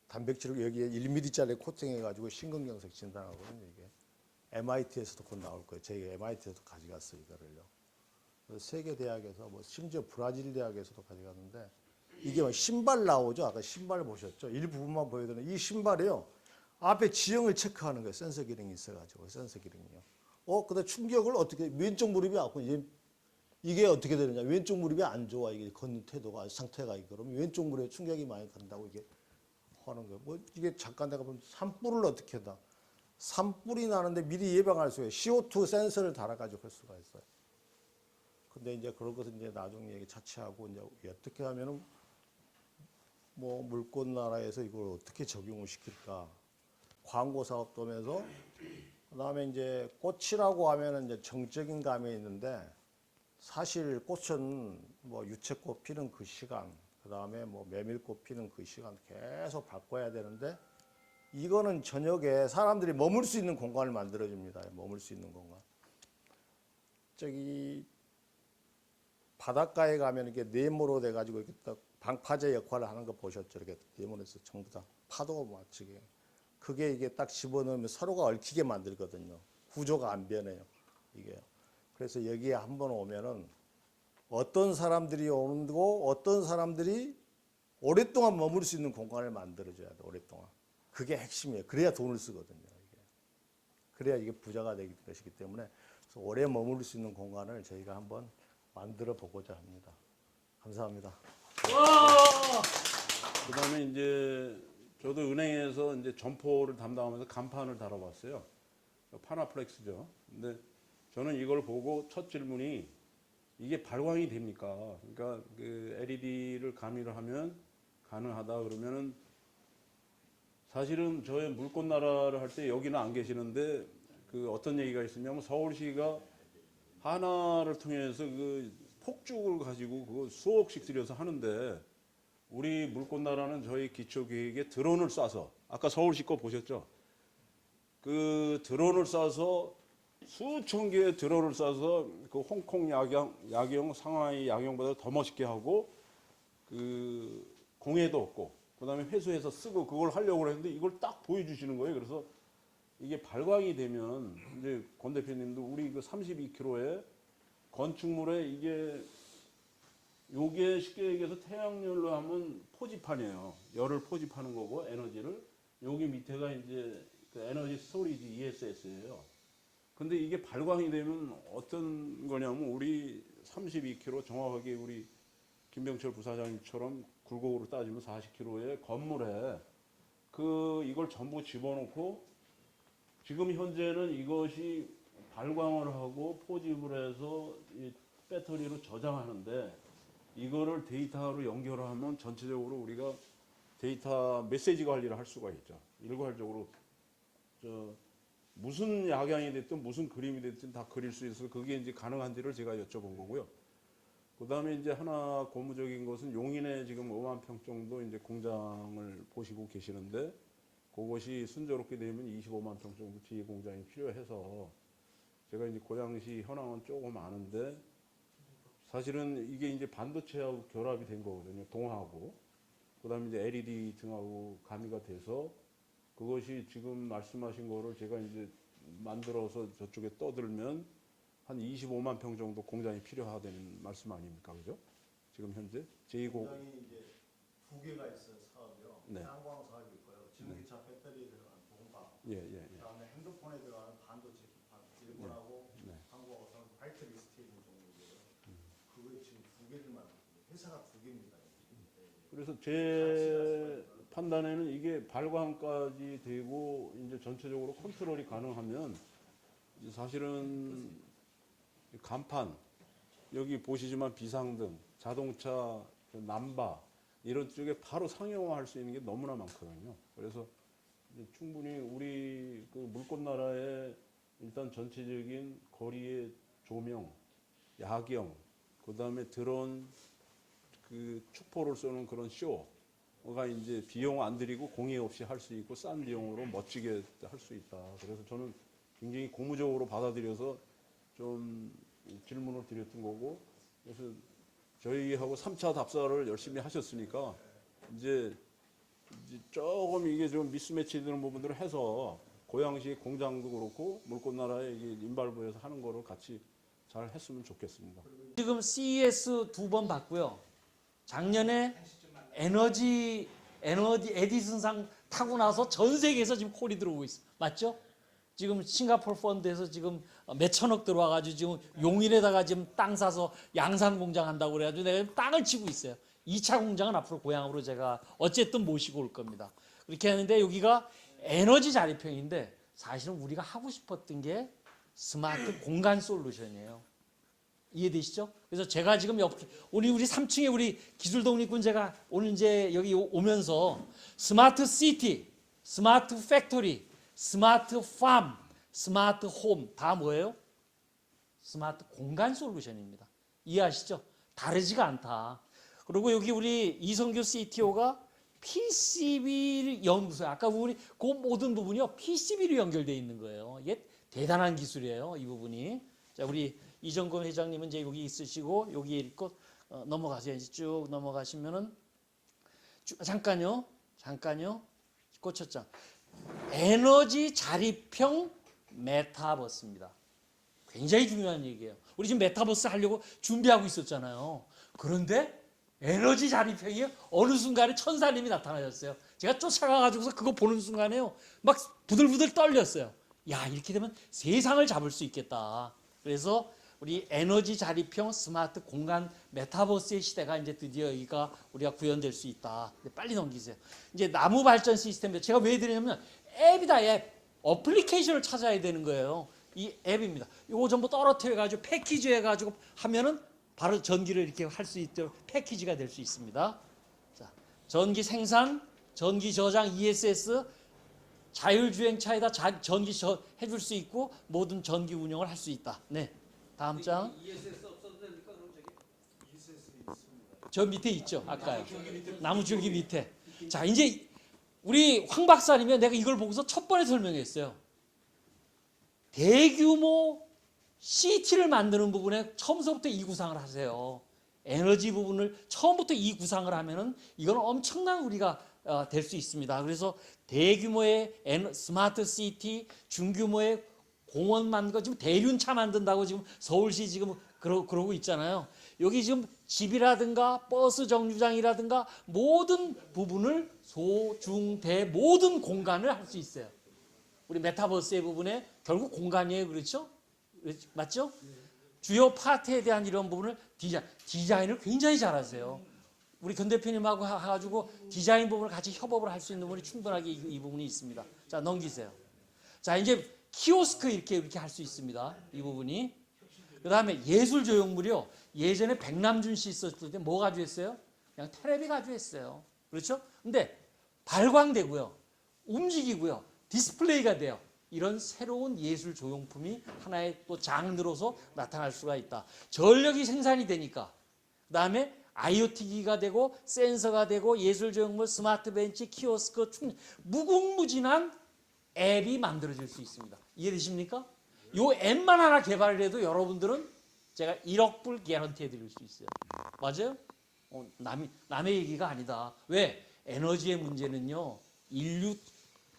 단백질을 여기에 1mm짜리 코팅해가지고 심근경색 진단하거든요. 이게 MIT에서도 곧 나올 거예요. 저희 MIT에서도 가져갔어요, 이거를요. 세계 대학에서 뭐 심지어 브라질 대학에서도 가져갔는데 이게 뭐 신발 나오죠. 아까 신발 보셨죠. 일부분만 보여드리는 이 신발이요. 앞에 지형을 체크하는 거예요. 센서 기능이 있어가지고 센서 기능이요. 근데 충격을 어떻게 왼쪽 무릎이 아프고 이게 어떻게 되느냐? 왼쪽 무릎이 안 좋아. 이게 걷는 태도가 상태가 그러면 왼쪽 무릎에 충격이 많이 간다고 이게 하는 거예요. 뭐 이게 잠깐 내가 보면 산불을 어떻게 한다? 산불이 나는데 미리 예방할 수 있어요. CO2 센서를 달아가지고 할 수가 있어요. 근데 이제 그런 것은 이제 나중에 얘기 차치하고 이제 어떻게 하면은 뭐 물꽃 나라에서 이걸 어떻게 적용을 시킬까? 광고 사업도 하면서 그다음에 이제 꽃이라고 하면은 이제 정적인 감이 있는데 사실 꽃은 뭐 유채꽃 피는 그 시간, 그 다음에 뭐 메밀꽃 피는 그 시간 계속 바꿔야 되는데 이거는 저녁에 사람들이 머물 수 있는 공간을 만들어줍니다. 머물 수 있는 공간. 저기 바닷가에 가면 이렇게 네모로 돼가지고 이렇게 딱 방파제 역할을 하는 거 보셨죠? 이렇게 네모에서 전부 다 파도 맞추게. 그게 이게 딱 집어넣으면 서로가 얽히게 만들거든요. 구조가 안 변해요. 이게. 그래서 여기에 한번 오면은 어떤 사람들이 오는 거고 어떤 사람들이 오랫동안 머물 수 있는 공간을 만들어줘야 돼. 오랫동안. 그게 핵심이에요. 그래야 돈을 쓰거든요. 이게. 그래야 이게 부자가 되기 것이기 때문에 그래서 오래 머물 수 있는 공간을 저희가 한번 만들어 보고자 합니다. 감사합니다. 그다음에 이제 저도 은행에서 이제 점포를 담당하면서 간판을 달아봤어요. 파나플렉스죠. 근데 저는 이걸 보고 첫 질문이 이게 발광이 됩니까? 그러니까 그 LED를 가미를 하면 가능하다 그러면은 사실은 저의 물꽃나라를 할 때 여기는 안 계시는데 그 어떤 얘기가 있었냐면 서울시가 하나를 통해서 그 폭죽을 가지고 그거 수억씩 들여서 하는데 우리 물꽃나라는 저희 기초계획에 드론을 쏴서 아까 서울시 거 보셨죠? 그 드론을 쏴서 수천 개의 드론을 쏴서 그 홍콩 야경, 상하이 야경보다 더 멋있게 하고 그 공해도 없고 그다음에 회수해서 쓰고 그걸 하려고 했는데 이걸 딱 보여주시는 거예요. 그래서 이게 발광이 되면 이제 권 대표님도 우리 그 32km에 건축물에 요게 쉽게 얘기해서 태양열로 하면 포집판이에요. 열을 포집하는 거고 에너지를 여기 밑에가 이제 그 에너지 스토리지 ESS예요. 근데 이게 발광이 되면 어떤 거냐면 우리 32km 정확하게 우리 김병철 부사장님처럼 굴곡으로 따지면 40km의 건물에 이걸 전부 집어넣고 지금 현재는 이것이 발광을 하고 포집을 해서 이 배터리로 저장하는데 이거를 데이터로 연결을 하면 전체적으로 우리가 데이터 메시지 관리를 할 수가 있죠. 일괄적으로 무슨 야경이 됐든 무슨 그림이 됐든 다 그릴 수 있어서 그게 이제 가능한지를 제가 여쭤본 거고요. 그 다음에 이제 하나 고무적인 것은 용인에 지금 5만 평 정도 이제 공장을 보시고 계시는데 그것이 순조롭게 되면 25만 평 정도 뒤에 공장이 필요해서 제가 이제 고양시 현황은 조금 아는데 사실은 이게 이제 반도체하고 결합이 된 거거든요. 동하고. 그 다음에 이제 LED 등하고 가미가 돼서 그것이 지금 말씀하신 거를 제가 이제 만들어서 저쪽에 떠들면 한 25만 평 정도 공장이 필요하다는 말씀 아닙니까? 그죠? 지금 현재 제2공 공장이 이제 두 개가 있어요. 사업이요. 네. 태양광 사업이 있고요. 전기차 배터리에 들어가는 동파. 예. 그다음에 핸드폰에 들어가는 반도체 기판. 일본하고 네. 한국하고는 화이트 리스트인 종류고요. 그거에 지금 두 개를 만들고 회사가 두 개입니다. 그래서 제 판단에는 이게 발광까지 되고 이제 전체적으로 컨트롤이 가능하면 이제 사실은 간판 여기 보시지만 비상등, 자동차 남바 이런 쪽에 바로 상용화할 수 있는 게 너무나 많거든요. 그래서 이제 충분히 우리 그 물꽃나라의 일단 전체적인 거리의 조명, 야경, 그 다음에 드론 그 축포를 쏘는 그런 쇼가 이제 비용 안 들이고 공해 없이 할 수 있고 싼 비용으로 멋지게 할 수 있다. 그래서 저는 굉장히 고무적으로 받아들여서 좀 질문을 드렸던 거고 그래서 저희하고 3차 답사를 열심히 하셨으니까 이제 조금 이게 좀 미스매치 되는 부분들을 해서 고양시 공장도 그렇고 물꽃나라에 이게 인발부에서 하는 거를 같이 잘 했으면 좋겠습니다. 지금 CES 2번 봤고요. 작년에 에너지 에디슨상 타고 나서 전 세계에서 지금 콜이 들어오고 있어. 맞죠? 지금 싱가포르 펀드에서 지금 몇천억 들어와가지고 지금 용인에다가 지금 땅 사서 양산 공장 한다고 그래가지고 내가 땅을 치고 있어요. 2차 공장은 앞으로 고향으로 제가 어쨌든 모시고 올 겁니다. 그렇게 하는데 여기가 에너지 자립형인데 사실은 우리가 하고 싶었던 게 스마트 공간 솔루션이에요. 이해되시죠? 그래서 제가 지금 우리 3층에 우리 기술 독립군 제가 오늘 이제 여기 오면서 스마트 시티, 스마트 팩토리, 스마트 팜, 스마트 홈 다 뭐예요? 스마트 공간 솔루션입니다. 이해하시죠? 다르지가 않다. 그리고 여기 우리 이성규 CTO가 PCB 연구소, 아까 우리 그 모든 부분이요 PCB로 연결되어 있는 거예요. 이게 대단한 기술이에요, 이 부분이. 자, 우리 이정권 회장님은 이제 여기 있으시고 여기 있고 넘어가세요. 이제 쭉 넘어가시면은 잠깐요. 꽃쳤장. 에너지 자립형 메타버스입니다. 굉장히 중요한 얘기예요. 우리 지금 메타버스 하려고 준비하고 있었잖아요. 그런데 에너지 자립형이 어느 순간에 천사님이 나타나셨어요. 제가 쫓아가가지고서 그거 보는 순간에요. 막 부들부들 떨렸어요. 야, 이렇게 되면 세상을 잡을 수 있겠다. 그래서 우리 에너지 자립형 스마트 공간 메타버스의 시대가 이제 드디어 여기가 우리가 구현될 수 있다. 빨리 넘기세요. 이제 나무 발전 시스템, 제가 왜 드리냐면 앱이다, 앱. 어플리케이션을 찾아야 되는 거예요. 이 앱입니다. 이거 전부 떨어뜨려가지고 패키지 해가지고 하면은 바로 전기를 이렇게 할 수 있도록 패키지가 될 수 있습니다. 자, 전기 생산, 전기 저장, ESS, 자율주행차에다 전기 해줄 수 있고 모든 전기 운영을 할 수 있다. 네, 다음 장. ESS 없어도 됩니까? 그럼 저기? 저 밑에 있죠, 아까요. 나무 줄기 밑에. 자, 이제 우리 황 박사님이 내가 이걸 보고서 첫 번에 설명했어요. 대규모 CT를 만드는 부분에 처음부터 이 구상을 하세요. 에너지 부분을 처음부터 이 구상을 하면은 이건 엄청난 우리가 될 수 있습니다. 그래서 대규모의 스마트 시티, 중규모의 공원 만든 거 지금 대륜차 만든다고 지금 서울시 지금 그러고 있잖아요. 여기 지금 집이라든가 버스 정류장이라든가 모든 부분을 소, 중, 대 모든 공간을 할 수 있어요. 우리 메타버스의 부분에 결국 공간이에요. 그렇죠? 맞죠? 주요 파트에 대한 이런 부분을 디자인을 굉장히 잘하세요. 우리 견 대표님하고 해가지고 디자인 부분을 같이 협업을 할 수 있는 부분이 충분하게 이 부분이 있습니다. 자, 넘기세요. 자, 이제 키오스크 이렇게 할 수 있습니다. 이 부분이. 그 다음에 예술 조형물이요. 예전에 백남준 씨 있었을 때 뭐 가져했어요? 그냥 테레비 가져했어요. 그렇죠? 근데 발광되고요. 움직이고요. 디스플레이가 돼요. 이런 새로운 예술 조형품이 하나의 또 장르로서 나타날 수가 있다. 전력이 생산이 되니까. 그 다음에 IoT기가 되고 센서가 되고 예술 조형물, 스마트 벤치, 키오스크, 무궁무진한 앱이 만들어질 수 있습니다. 이해되십니까? 요 앱만 하나 개발을 해도 여러분들은 제가 1억 불 개런티 해드릴 수 있어요. 맞아요? 남의 얘기가 아니다. 왜? 에너지의 문제는요. 인류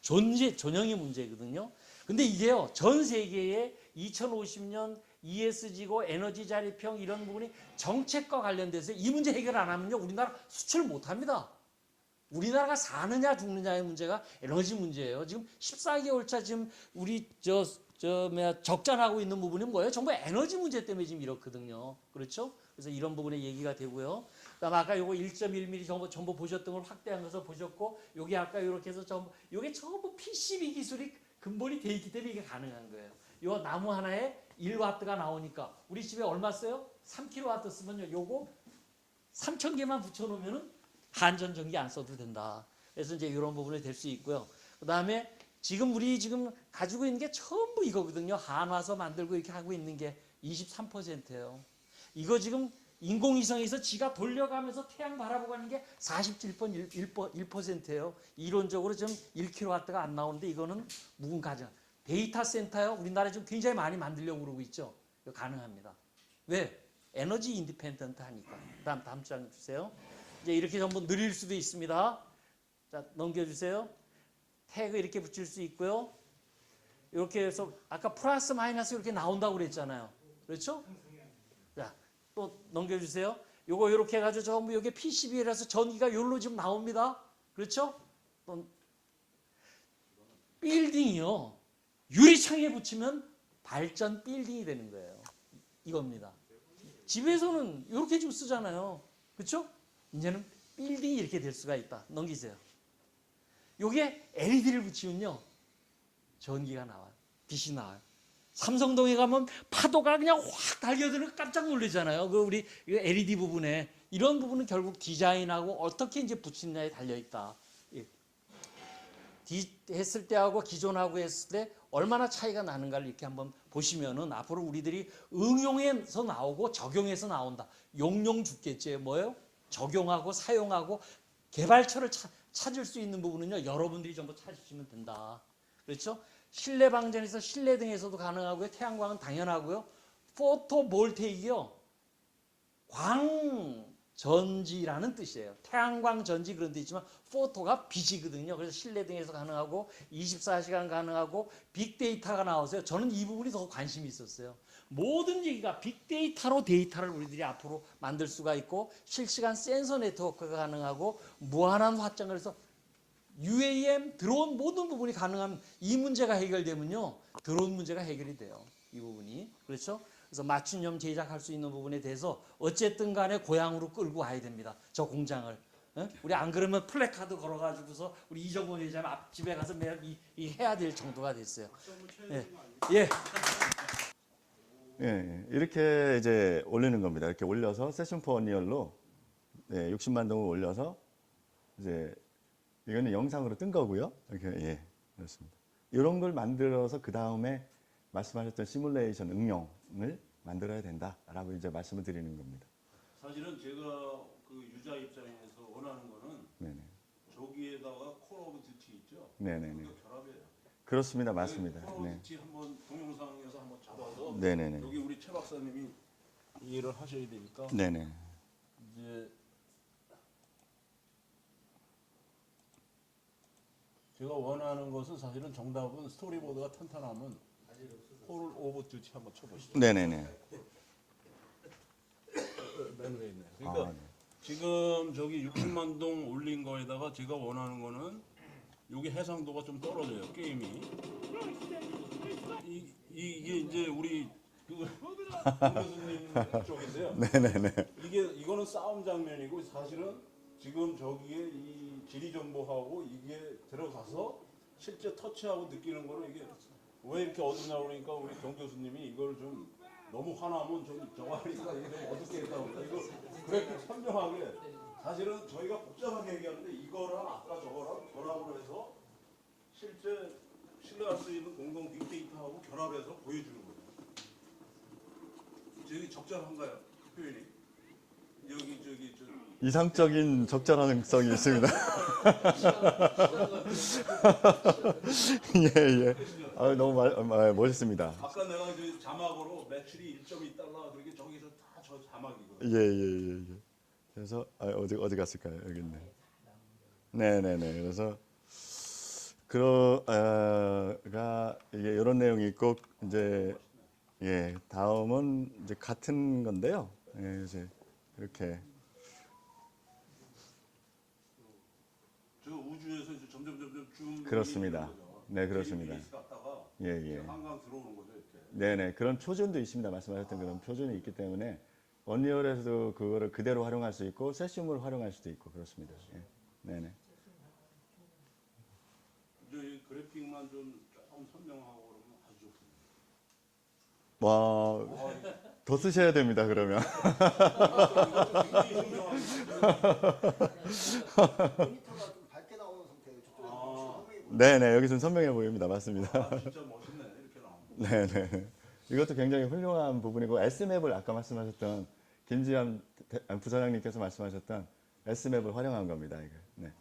존영의 문제거든요. 근데 이게요. 전 세계에 2050년 ESG고 에너지 자립형 이런 부분이 정책과 관련돼서 이 문제 해결 안 하면요. 우리나라 수출 못 합니다. 우리나라가 사느냐 죽느냐의 문제가 에너지 문제예요. 지금 14개월 차 지금 우리 적자나고 있는 부분이 뭐예요? 전부 에너지 문제 때문에 지금 이렇거든요. 그렇죠? 그래서 이런 부분에 얘기가 되고요. 그다음 아까 요거 1.1mm 전부 보셨던 걸 확대한 것을 보셨고, 여기 아까 이렇게 해서 요게 전부 PCB 기술이 근본이 돼 있기 때문에 이게 가능한 거예요. 요 나무 하나에 1W가 나오니까 우리 집에 얼마 써요? 3kW 쓰면요. 요거 3,000개만 붙여놓으면은 한전 전기 안 써도 된다. 그래서 이제 이런 부분이 될 수 있고요. 그다음에 지금 우리 지금 가지고 있는 게 전부 이거거든요. 한화서 만들고 이렇게 하고 있는 게 23%예요. 이거 지금 인공위성에서 지가 돌려가면서 태양 바라보고 하는 게 47.1%예요. 이론적으로 지금 1kW가 안 나오는데 이거는 묵은 가정. 데이터 센터요. 우리나라에 지금 굉장히 많이 만들려고 그러고 있죠. 이거 가능합니다. 왜? 에너지 인디펜던트 하니까. 다음 장 주세요. 이제 이렇게 전부 느릴 수도 있습니다. 자, 넘겨주세요. 태그 이렇게 붙일 수 있고요. 이렇게 해서 아까 플러스 마이너스 이렇게 나온다고 그랬잖아요. 그렇죠? 자, 또 넘겨주세요. 요거 이렇게 해가지고 전부 여기 PCB라서 전기가 요로 지금 나옵니다. 그렇죠? 또 빌딩이요. 유리창에 붙이면 발전 빌딩이 되는 거예요. 이겁니다. 집에서는 이렇게 좀 쓰잖아요. 그렇죠? 이제는 빌딩이 이렇게 될 수가 있다. 넘기세요. 요게 LED를 붙이면요. 전기가 나와요. 빛이 나와요. 삼성동에 가면 파도가 그냥 확 달려드는 깜짝 놀라잖아요. 그 우리 LED 부분에. 이런 부분은 결국 디자인하고 어떻게 이제 붙이느냐에 달려있다. 예. 했을 때하고 기존하고 했을 때 얼마나 차이가 나는가를 이렇게 한번 보시면은 앞으로 우리들이 응용해서 나오고 적용해서 나온다. 용용 죽겠지. 뭐예요? 적용하고 사용하고 개발처를 찾을 수 있는 부분은요. 여러분들이 전부 찾으시면 된다. 그렇죠? 실내 방전에서 실내 등에서도 가능하고요. 태양광은 당연하고요. 포토볼테이크요. 광전지라는 뜻이에요. 태양광 전지 그런 데 있지만 포토가 빛이거든요. 그래서 실내 등에서 가능하고 24시간 가능하고 빅데이터가 나와서요. 저는 이 부분이 더 관심이 있었어요. 모든 얘기가 빅데이터로 데이터를 우리들이 앞으로 만들 수가 있고 실시간 센서 네트워크가 가능하고 무한한 확장을 해서 UAM, 드론 모든 부분이 가능한 이 문제가 해결되면요. 드론 문제가 해결이 돼요. 이 부분이. 그렇죠? 그래서 맞춤형 제작할 수 있는 부분에 대해서 어쨌든 간에 고향으로 끌고 와야 됩니다. 저 공장을. 우리 안 그러면 플래카드 걸어가지고서 우리 이정권 회장님 앞집에 가서 매일 이 해야 될 정도가 됐어요. 예. 예. 예, 이렇게 이제 올리는 겁니다. 이렇게 올려서 세션 포 원리얼로 60만 동을 올려서 이제 이거는 영상으로 뜬 거고요. 이렇게 예, 그렇습니다. 이런 걸 만들어서 그 다음에 말씀하셨던 시뮬레이션 응용을 만들어야 된다라고 이제 말씀을 드리는 겁니다. 사실은 제가 그 유자 입장에서 원하는 거는 네네. 저기에다가 콜 오브 듀티 있죠. 네네네. 그거 결합이에요. 그렇습니다, 맞습니다. 콜 오브 네. 듀티 한번 동영상에서 한번 잡아서 네네네. 여기 우리 최 박사님이 이해를 하셔야 되니까 네네. 이제 제가 원하는 것은 사실은 정답은 스토리보드가 탄탄하면 콜 오브 듀티 한번 쳐보시죠. 네네네. 맨 위에 있네요. 그러니까 아, 네. 지금 저기 60만 동 올린 거에다가 제가 원하는 거는 여기 해상도가 좀 떨어져요. 게임이 이게 이제 우리 그 교수님 쪽인데요. 네네네. 이거는 싸움 장면이고 사실은 지금 저기에 이 지리 정보하고 이게 들어가서 실제 터치하고 느끼는 거는 이게 왜 이렇게 어둡냐 그러니까 우리 경 교수님이 이걸 좀 너무 화나면 좀 저거 하니까 이게 좀 어둡게 했다고 이거 그래픽 선명하게 사실은 저희가 복잡하게 얘기하는데 이거랑 아까 저거랑 결합을 해서 실제 신뢰할 수 있는 공동 빅데이터하고 결합해서 보여주는 거예요. 저기 적절한가요? 표현이? 여기 저기 저 이상적인 적절성이 있습니다. 예, 예. 아, 너무 멋있습니다. 아까 내가 그 자막으로 매출이 1.2달러 그렇게 저기서 다 저 자막이거든요. 예, 예, 예, 예. 그래서 어디 갔을까요? 여기 있네. 네, 네, 네. 그래서 가 이게 이런 내용이 있고 이제 예, 다음은 이제 같은 건데요. 예, 이제 이렇게 저 우주에서 이제 점점 쭉 그렇습니다. 네, 그렇습니다. 갔다가 예, 예. 한강 들어오는 거죠, 이렇게. 네, 네. 그런 표준도 있습니다. 말씀하셨던 그런 표준이 있기 때문에 언리얼에서도 그거를 그대로 활용할 수 있고 세슘을 활용할 수도 있고 그렇습니다. 예. 네, 네. 이 그래픽만 좀 조금 선명하고 그러면 아주 좋습니다. 와, 더 쓰셔야 됩니다. 그러면. 모니터가 좀 밝게 나오는 상태예요. 저쪽에서 선명히 보여요. 네, 네. 여기서는 선명해 보입니다. 맞습니다. 진짜 멋있네, 이렇게 나오면. 네, 네. 이것도 굉장히 훌륭한 부분이고 S맵을 아까 말씀하셨던 김지현 부사장님께서 말씀하셨던 S맵을 활용한 겁니다. 이거. 네.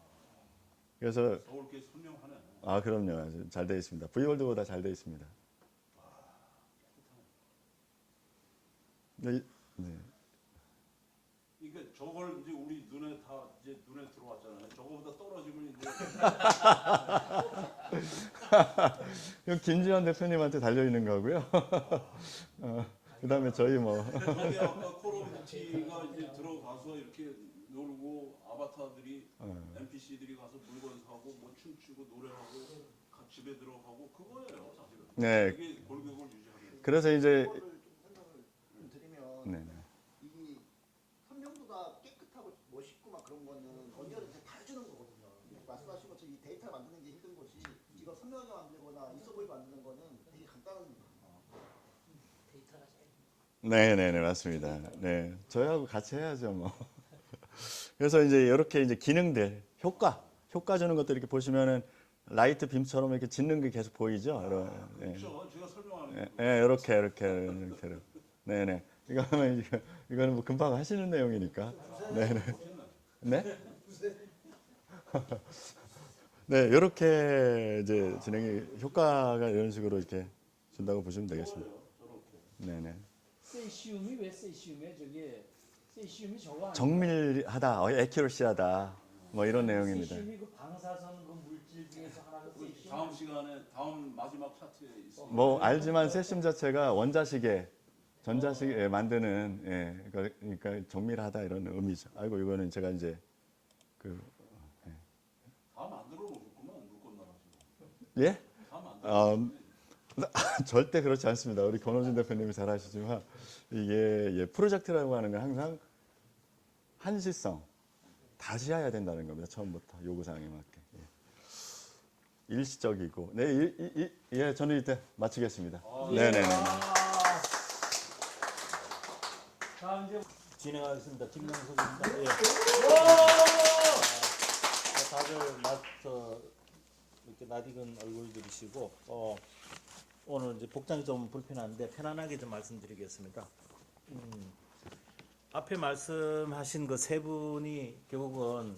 그래서 서울께 선명하네. 아, 그럼요. 잘 되어 있습니다. V월드보다 잘 되어 있습니다. 네. 네. 그러니까 저걸 이제 우리 눈에 다 이제 눈에 들어왔잖아요. 저거보다 떨어지면 이제 이건 김지현 대표님한테 달려 있는 거고요. 그다음에 저희 뭐 저기 아까 콜오브듀티가 이제 들어가서 이렇게 놀고 아바타들이 NPC들이 가서 물건 사고 뭐 춤추고 노래하고 집에 들어가고 그거예요, 사실은. 네. 이게 골격을 유지하는. 그래서 이제 이거를 좀 설명을 좀 드리면 네, 네. 이 선명도가 깨끗하고 멋있고 막 그런 거는 언리얼에서 다 해주는 거거든요. 말씀하신 것처럼 이 데이터를 만드는 게 힘든 것이 이거 선명하게 만들거나 있어 보이게 만드는 거는 되게 간단한 데이터가 제일 네, 네, 네, 맞습니다. 네, 저희하고 같이 해야죠, 뭐. 그래서 이제 이렇게 이제 기능들, 효과 주는 것들 이렇게 보시면은 라이트 빔처럼 이렇게 짓는 게 계속 보이죠? 예. 그렇죠. 제가 설명하는 거. 예, 이렇게. 네네. 이거는 뭐 금방 하시는 내용이니까. 네네. 네? 네, 이렇게 이제 진행이 효과가 이런 식으로 이렇게 준다고 보시면 되겠습니다. 네네. 세시움이 왜 세시움이야? 저게 세시움이 저거 아니야? 정밀하다, 애큐러시하다, 뭐 이런 내용입니다. 세시움이 그 방사선 그 물질 중에서 하나가 세시움. 다음 시간에 다음 마지막 차트에 있습니다. 뭐 알지만 세슘 자체가 원자식에 전자식에 만드는 그러니까 정밀하다 이런 의미죠. 아이고 이거는 제가 이제 다 만들어 놓으셨구만 물건나라서. 예? 다 만들어. 절대 그렇지 않습니다. 우리 권호준 대표님이 잘 아시지만 이게 프로젝트라고 하는 건 항상 한시성 다시 해야 된다는 겁니다. 처음부터 요구사항에 맞게. 일시적이고. 네, 예, 저는 이때 마치겠습니다. 네네네. 다음 이제 진행하겠습니다. 김명석입니다. 예. 다들 이렇게 낯익은 얼굴들이시고 오늘 이제 복장이 좀 불편한데 편안하게 좀 말씀드리겠습니다. 앞에 말씀하신 그 세 분이 결국은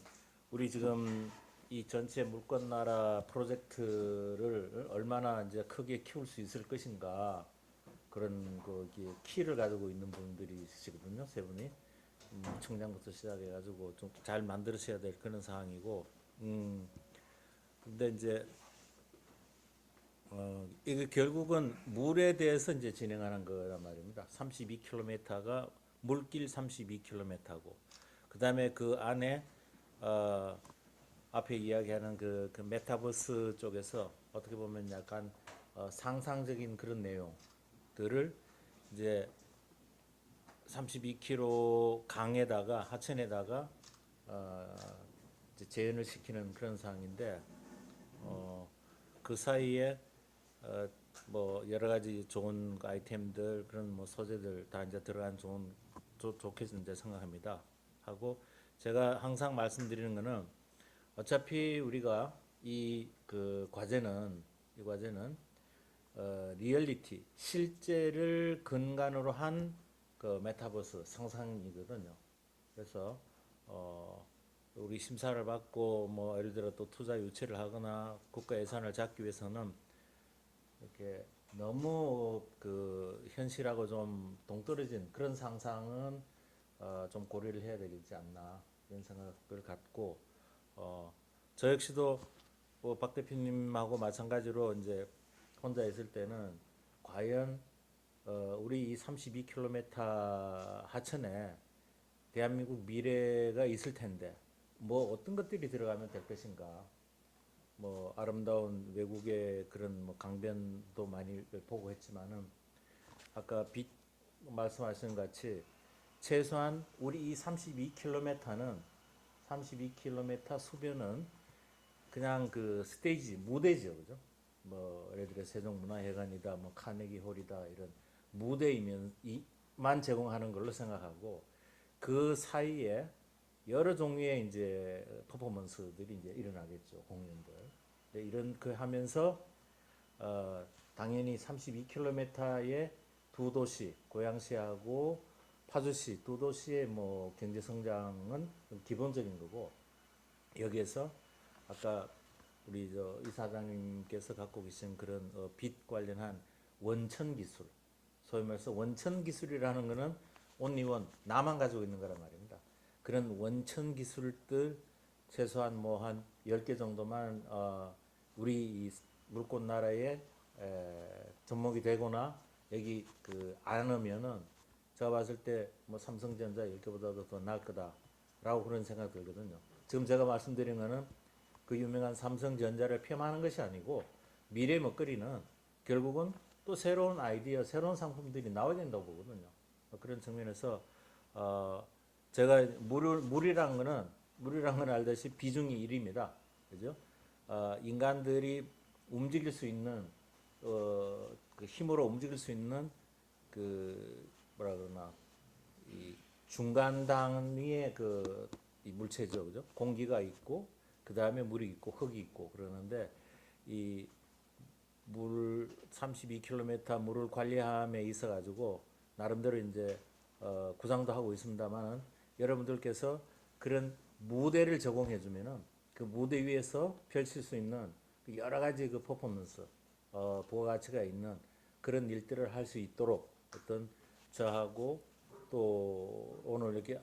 우리 지금 이 전체 물건나라 프로젝트를 얼마나 이제 크게 키울 수 있을 것인가 그런 거기에 키를 가지고 있는 분들이시거든요. 세 분이 청장부터 시작해가지고 좀 잘 만들으셔야 될 그런 상황이고, 근데 이제 이게 결국은 물에 대해서 이제 진행하는 거란 말입니다. 32km가 물길 32km고, 그 다음에 그 안에 앞에 이야기하는 그 메타버스 쪽에서 어떻게 보면 약간 상상적인 그런 내용들을 이제 32km 강에다가 하천에다가 이제 재현을 시키는 그런 상황인데, 그 사이에 뭐 여러 가지 좋은 아이템들 그런 뭐 소재들 다 이제 들어간 좋게 이제 생각합니다. 하고 제가 항상 말씀드리는 거는 어차피 우리가 이 과제는 리얼리티 실제를 근간으로 한 그 메타버스 상상이거든요. 그래서 우리 심사를 받고 뭐 예를 들어 또 투자 유치를 하거나 국가 예산을 잡기 위해서는 이렇게 너무 그 현실하고 좀 동떨어진 그런 상상은 좀 고려를 해야 되지 않나 이런 생각을 갖고, 저 역시도 뭐 박 대표님하고 마찬가지로 이제 혼자 있을 때는 과연 우리 이 32km 하천에 대한민국 미래가 있을 텐데 뭐 어떤 것들이 들어가면 될 것인가, 뭐 아름다운 외국의 그런 뭐 강변도 많이 보고 했지만은 아까 말씀하신 같이 최소한 우리 이 32km는 32km 수변은 그냥 그 스테이지 무대죠, 그죠? 뭐 예를 들어 세종문화회관이다, 뭐 카네기 홀이다 이런 무대이만 제공하는 걸로 생각하고, 그 사이에 여러 종류의 이제 퍼포먼스들이 이제 일어나겠죠, 공연들. 네, 이런 그 하면서 당연히 32km의 두 도시, 고양시하고 파주시 두 도시의 뭐 경제 성장은 기본적인 거고, 여기에서 아까 우리 이사장님께서 갖고 계신 그런 빛 관련한 원천 기술, 소위 말해서 원천 기술이라는 거는 온리원 나만 가지고 있는 거란 말입니다. 그런 원천 기술들 최소한 뭐 한 10개 정도만 우리 이 물꽃나라에 접목이 되거나 여기 않으면은 제가 봤을 때 뭐 삼성전자 10개보다도 더 나을 거다라고 그런 생각 들거든요. 지금 제가 말씀드린 거는 그 유명한 삼성전자를 폄하하는 것이 아니고 미래 먹거리는 결국은 또 새로운 아이디어, 새로운 상품들이 나와야 된다고 보거든요. 그런 측면에서 제가 물이란 건 알다시피 비중이 1입니다. 그죠? 인간들이 움직일 수 있는 그 힘으로 움직일 수 있는 뭐라 그러나 이 중간 단위의 이 물체죠, 그죠? 공기가 있고 그 다음에 물이 있고 흙이 있고 그러는데, 이 물 32km 물을 관리함에 있어 가지고 나름대로 이제 구상도 하고 있습니다만은 여러분들께서 그런 무대를 제공해 주면은 그 무대 위에서 펼칠 수 있는 그 여러 가지 그 퍼포먼스 부가가치가 있는 그런 일들을 할 수 있도록 어떤 저하고 또 오늘 이렇게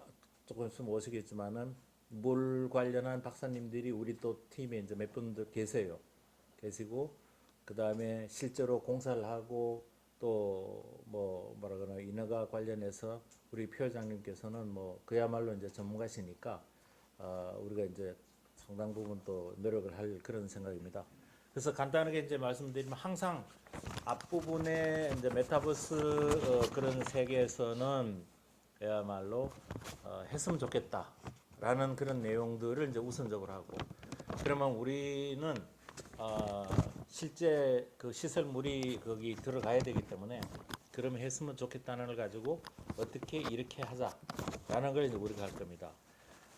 조금 있으면 오시겠지만은 물 관련한 박사님들이 우리 또 팀에 이제 몇 분들 계시고 그 다음에 실제로 공사를 하고 또 뭐 뭐라 그러나 인허가 관련해서 우리 표 회장님께서는 뭐 그야말로 이제 전문가시니까 우리가 이제 상당 부분 또 노력을 할 그런 생각입니다. 그래서 간단하게 이제 말씀드리면 항상 앞부분에 이제 메타버스 그런 세계에서는 그야말로 했으면 좋겠다라는 그런 내용들을 이제 우선적으로 하고 그러면 우리는 실제 그 시설물이 거기 들어가야 되기 때문에 그러면 했으면 좋겠다는 걸 가지고 어떻게 이렇게 하자라는 걸 이제 우리가 할 겁니다.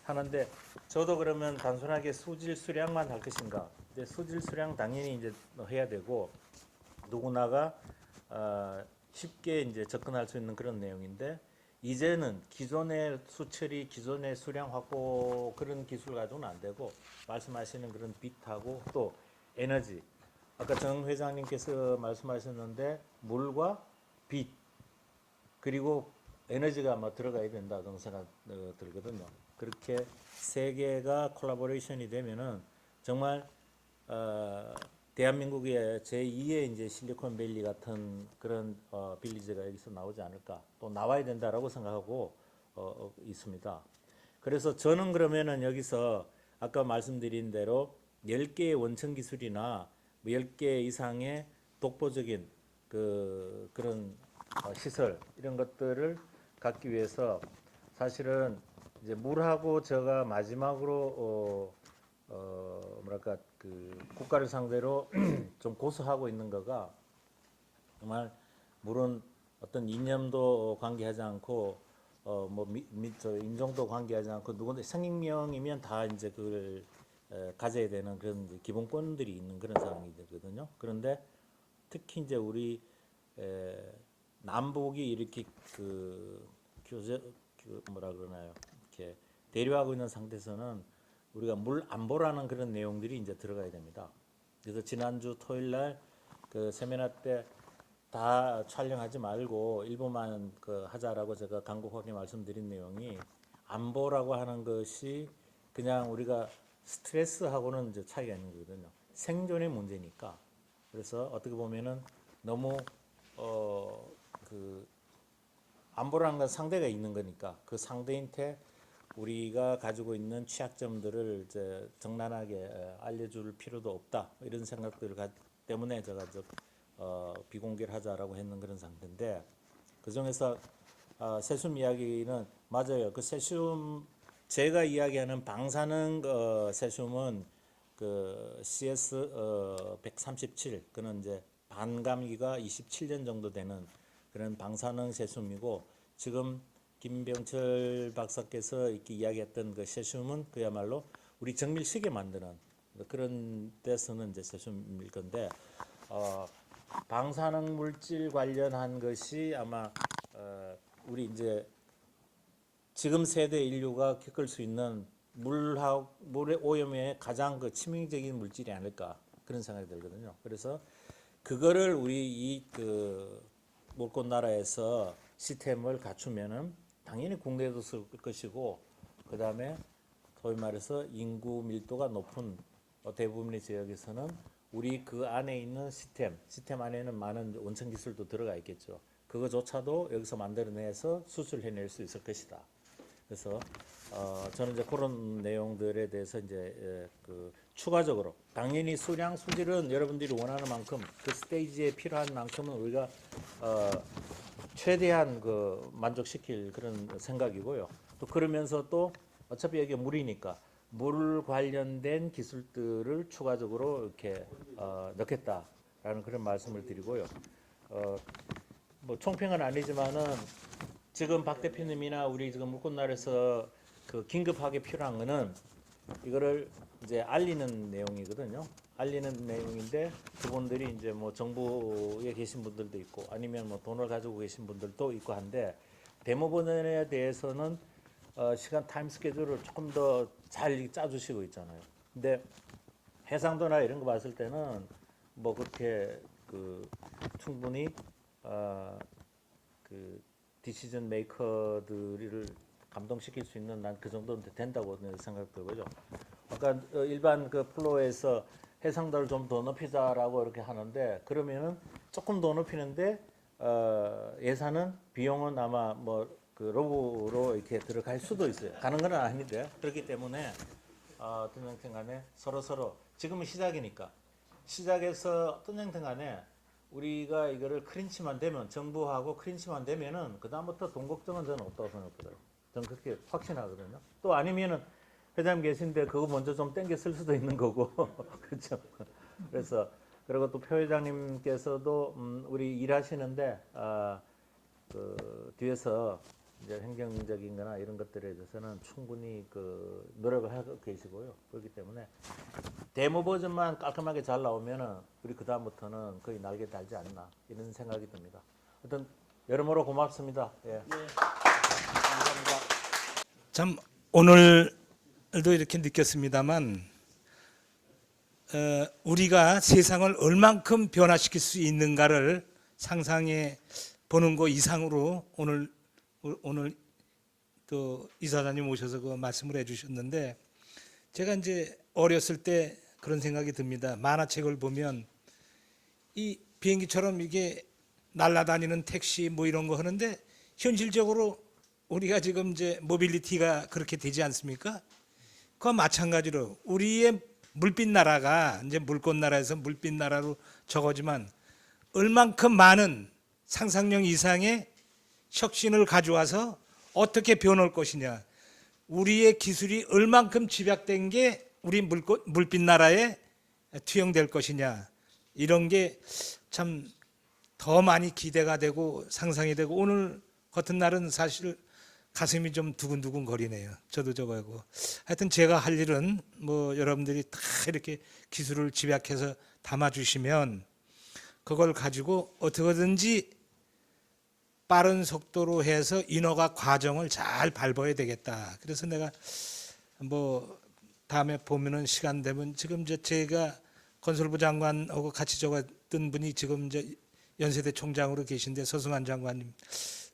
하는데 저도 그러면 단순하게 수질 수량만 할 것인가? 근데 수질 수량 당연히 이제 해야 되고 누구나가 쉽게 이제 접근할 수 있는 그런 내용인데 이제는 기존의 수처리, 기존의 수량 확보 그런 기술 가지고는 안 되고 말씀하시는 그런 빛하고 또 에너지 아까 정 회장님께서 말씀하셨는데 물과 빛 그리고 에너지가 아마 들어가야 된다 그런 생각 들거든요. 그렇게 세 개가 콜라보레이션이 되면은 정말 대한민국의 제2의 이제 실리콘밸리 같은 그런 빌리지가 여기서 나오지 않을까 또 나와야 된다라고 생각하고 있습니다. 그래서 저는 그러면은 여기서 아까 말씀드린 대로 10개의 원천 기술이나 10개 이상의 독보적인 그런 시설 이런 것들을 갖기 위해서 사실은 이제 물하고 제가 마지막으로 뭐랄까 그 국가를 상대로 좀 고수하고 있는 거가 정말 물은 어떤 이념도 관계하지 않고 뭐 인종도 관계하지 않고 누군데 생명이면 다 이제 그걸 가져야 되는 그런 이제 기본권들이 있는 그런 상황이 되거든요. 그런데 특히 이제 우리 남북이 이렇게 뭐라 그러나요? 이렇게 대류하고 있는 상태에서는 우리가 물 안보라는 그런 내용들이 이제 들어가야 됩니다. 그래서 지난주 토요일 날 그 세미나 때 다 촬영하지 말고 일부만 하자라고 제가 간곡하게 말씀드린 내용이 안보라고 하는 것이 그냥 우리가 스트레스하고는 이제 차이가 있는 거거든요. 생존의 문제니까. 그래서 어떻게 보면은 너무 안보라는 건 상대가 있는 거니까 그 상대한테 우리가 가지고 있는 취약점들을 이제 적나라하게 알려줄 필요도 없다 이런 생각들 때문에 제가 비공개를 하자라고 했는 그런 상태인데 그 중에서 세슘 이야기는 맞아요. 그 세슘 제가 이야기하는 방사능 세슘은 그 CS 137 그는 이제 반감기가 27년 정도 되는 그런 방사능 세슘이고 지금 김병철 박사께서 이렇게 이야기했던 그 세슘은 그야말로 우리 정밀시계 만드는 그런 데서는 이제 세슘일 건데 방사능 물질 관련한 것이 아마 우리 이제 지금 세대 인류가 겪을 수 있는 물의 오염의 가장 그 치명적인 물질이 아닐까 그런 생각이 들거든요. 그래서 그거를 우리 이 물권 나라에서 시스템을 갖추면은 당연히 국내도 쓸 것이고 그 다음에 소위 말해서 인구 밀도가 높은 대부분의 지역에서는 우리 그 안에 있는 시스템 안에는 많은 원천 기술도 들어가 있겠죠. 그거조차도 여기서 만들어내서 수출해낼 수 있을 것이다. 그래서 저는 이제 그런 내용들에 대해서 이제 추가적으로 당연히 수량 수질은 여러분들이 원하는 만큼 그 스테이지에 필요한 만큼은 우리가 최대한 만족시킬 그런 생각이고요. 또 그러면서 또 어차피 여기 물이니까 물 관련된 기술들을 추가적으로 이렇게 넣겠다라는 그런 말씀을 드리고요. 뭐 총평은 아니지만은 지금 박 대표님이나 우리 지금 물권날에서 긴급하게 필요한 거는 이거를 이제 알리는 내용이거든요. 알리는 내용인데 그분들이 이제 뭐 정부에 계신 분들도 있고 아니면 뭐 돈을 가지고 계신 분들도 있고 한데 데모 버전에 대해서는 시간 타임 스케줄을 조금 더 잘 짜주시고 있잖아요. 근데 해상도나 이런 거 봤을 때는 뭐 그렇게 그 충분히 그 디시전 메이커들을 감동시킬 수 있는 난 그 정도는 된다고 생각 들고요. 아까 일반 그 플로어에서 해상도를 좀 더 높이자라고 이렇게 하는데 그러면은 조금 더 높이는데 예산은 비용은 아마 뭐 그 로브로 이렇게 들어갈 수도 있어요. 가는 건 아닌데 그렇기 때문에 어떤 형태간에 서로 지금은 시작이니까 시작해서 어떤 형태간에 우리가 이거를 크린치만 되면 정부하고 크린치만 되면은 그 다음부터 돈 걱정은 저는 없다고 생각해요. 저는 그렇게 확신하거든요. 또 아니면은 회장님 계신데 그거 먼저 좀 땡겨 쓸 수도 있는 거고 그렇죠. 그래서 그리고 또 표 회장님께서도 우리 일하시는데 그 뒤에서 이제 행정적인거나 이런 것들에 대해서는 충분히 그 노력을 하고 계시고요. 그렇기 때문에 데모 버전만 깔끔하게 잘 나오면은 우리 그 다음부터는 거의 날개 달지 않나 이런 생각이 듭니다. 하여튼 여러모로 고맙습니다. 예. 감사합니다. 참 오늘도 이렇게 느꼈습니다만 우리가 세상을 얼만큼 변화시킬 수 있는가를 상상해 보는 거 이상으로 오늘 또 이사장님 오셔서 그 말씀을 해주셨는데 제가 이제 어렸을 때 그런 생각이 듭니다. 만화책을 보면 이 비행기처럼 이게 날아다니는 택시 뭐 이런 거 하는데 현실적으로 우리가 지금 이제 모빌리티가 그렇게 되지 않습니까? 그와 마찬가지로 우리의 물빛 나라가 이제 물꽃 나라에서 물빛 나라로 적어지만 얼만큼 많은 상상력 이상의 혁신을 가져와서 어떻게 변할 것이냐, 우리의 기술이 얼만큼 집약된 게 우리 물빛 나라에 투영될 것이냐, 이런 게 참 더 많이 기대가 되고 상상이 되고 오늘 같은 날은 사실 가슴이 좀 두근두근 거리네요. 저도 저거고. 하여튼 제가 할 일은 뭐 여러분들이 다 이렇게 기술을 집약해서 담아주시면 그걸 가지고 어떻게든지 빠른 속도로 해서 인허가 과정을 잘 밟아야 되겠다. 그래서 내가 뭐 다음에 보면은 시간 되면 지금 제가 건설부 장관하고 같이 적었던 분이 지금 이제 연세대 총장으로 계신데 서승환 장관님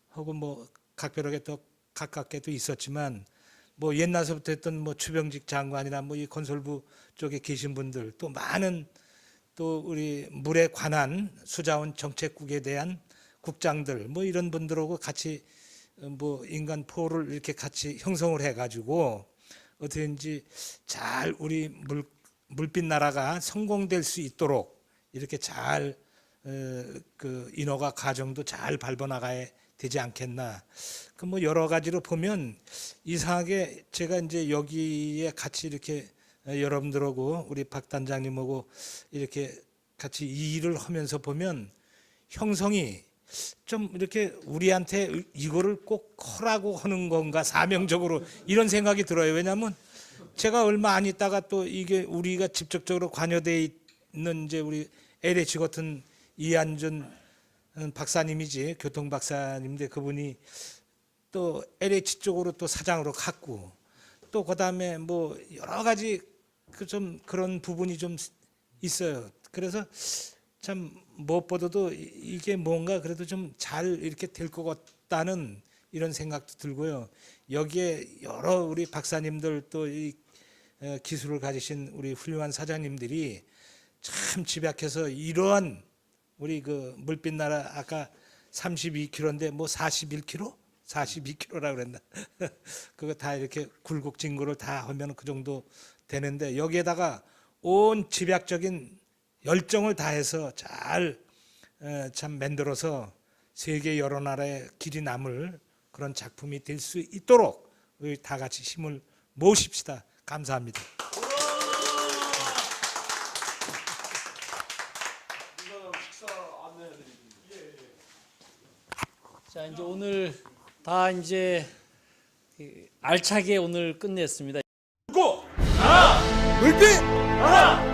하고 뭐 각별하게 또 가깝게도 있었지만 뭐 옛날서부터 했던 뭐 추병직 장관이나 뭐 이 건설부 쪽에 계신 분들 또 많은 또 우리 물에 관한 수자원 정책국에 대한 국장들 뭐 이런 분들하고 같이 뭐 인간 포를 이렇게 같이 형성을 해가지고 어떻게든지 잘 우리 물빛 나라가 성공될 수 있도록 이렇게 잘 그 인허가 과정도 잘 밟아나가야 되지 않겠나. 그 뭐 여러 가지로 보면 이상하게 제가 이제 여기에 같이 이렇게 여러분들하고 우리 박 단장님하고 이렇게 같이 이 일을 하면서 보면 형성이 좀 이렇게 우리한테 이거를 꼭 하라고 하는 건가 사명적으로 이런 생각이 들어요. 왜냐하면 제가 얼마 안 있다가 또 이게 우리가 직접적으로 관여돼 있는 이제 우리 LH 같은 이한준 박사님이지 교통 박사님인데 그분이 또 LH 쪽으로 또 사장으로 갔고 또 그다음에 뭐 여러 가지 그 좀 그런 부분이 좀 있어요. 그래서 참 무엇보다도 이게 뭔가 그래도 좀 잘 이렇게 될 것 같다는 이런 생각도 들고요. 여기에 여러 우리 박사님들 또 이 기술을 가지신 우리 훌륭한 사장님들이 참 집약해서 이러한 우리 그 물빛 나라 아까 32km인데 뭐 41km? 42km라 그랬나? 그거 다 이렇게 굴곡진 거를 다 하면 그 정도 되는데 여기에다가 온 집약적인 열정을 다해서 잘 참 만들어서 세계 여러 나라에 길이 남을 그런 작품이 될 수 있도록 우리 다 같이 힘을 모읍시다. 감사합니다. 자, 이제 오늘 다 이제 알차게 오늘 끝냈습니다. 물빛 나라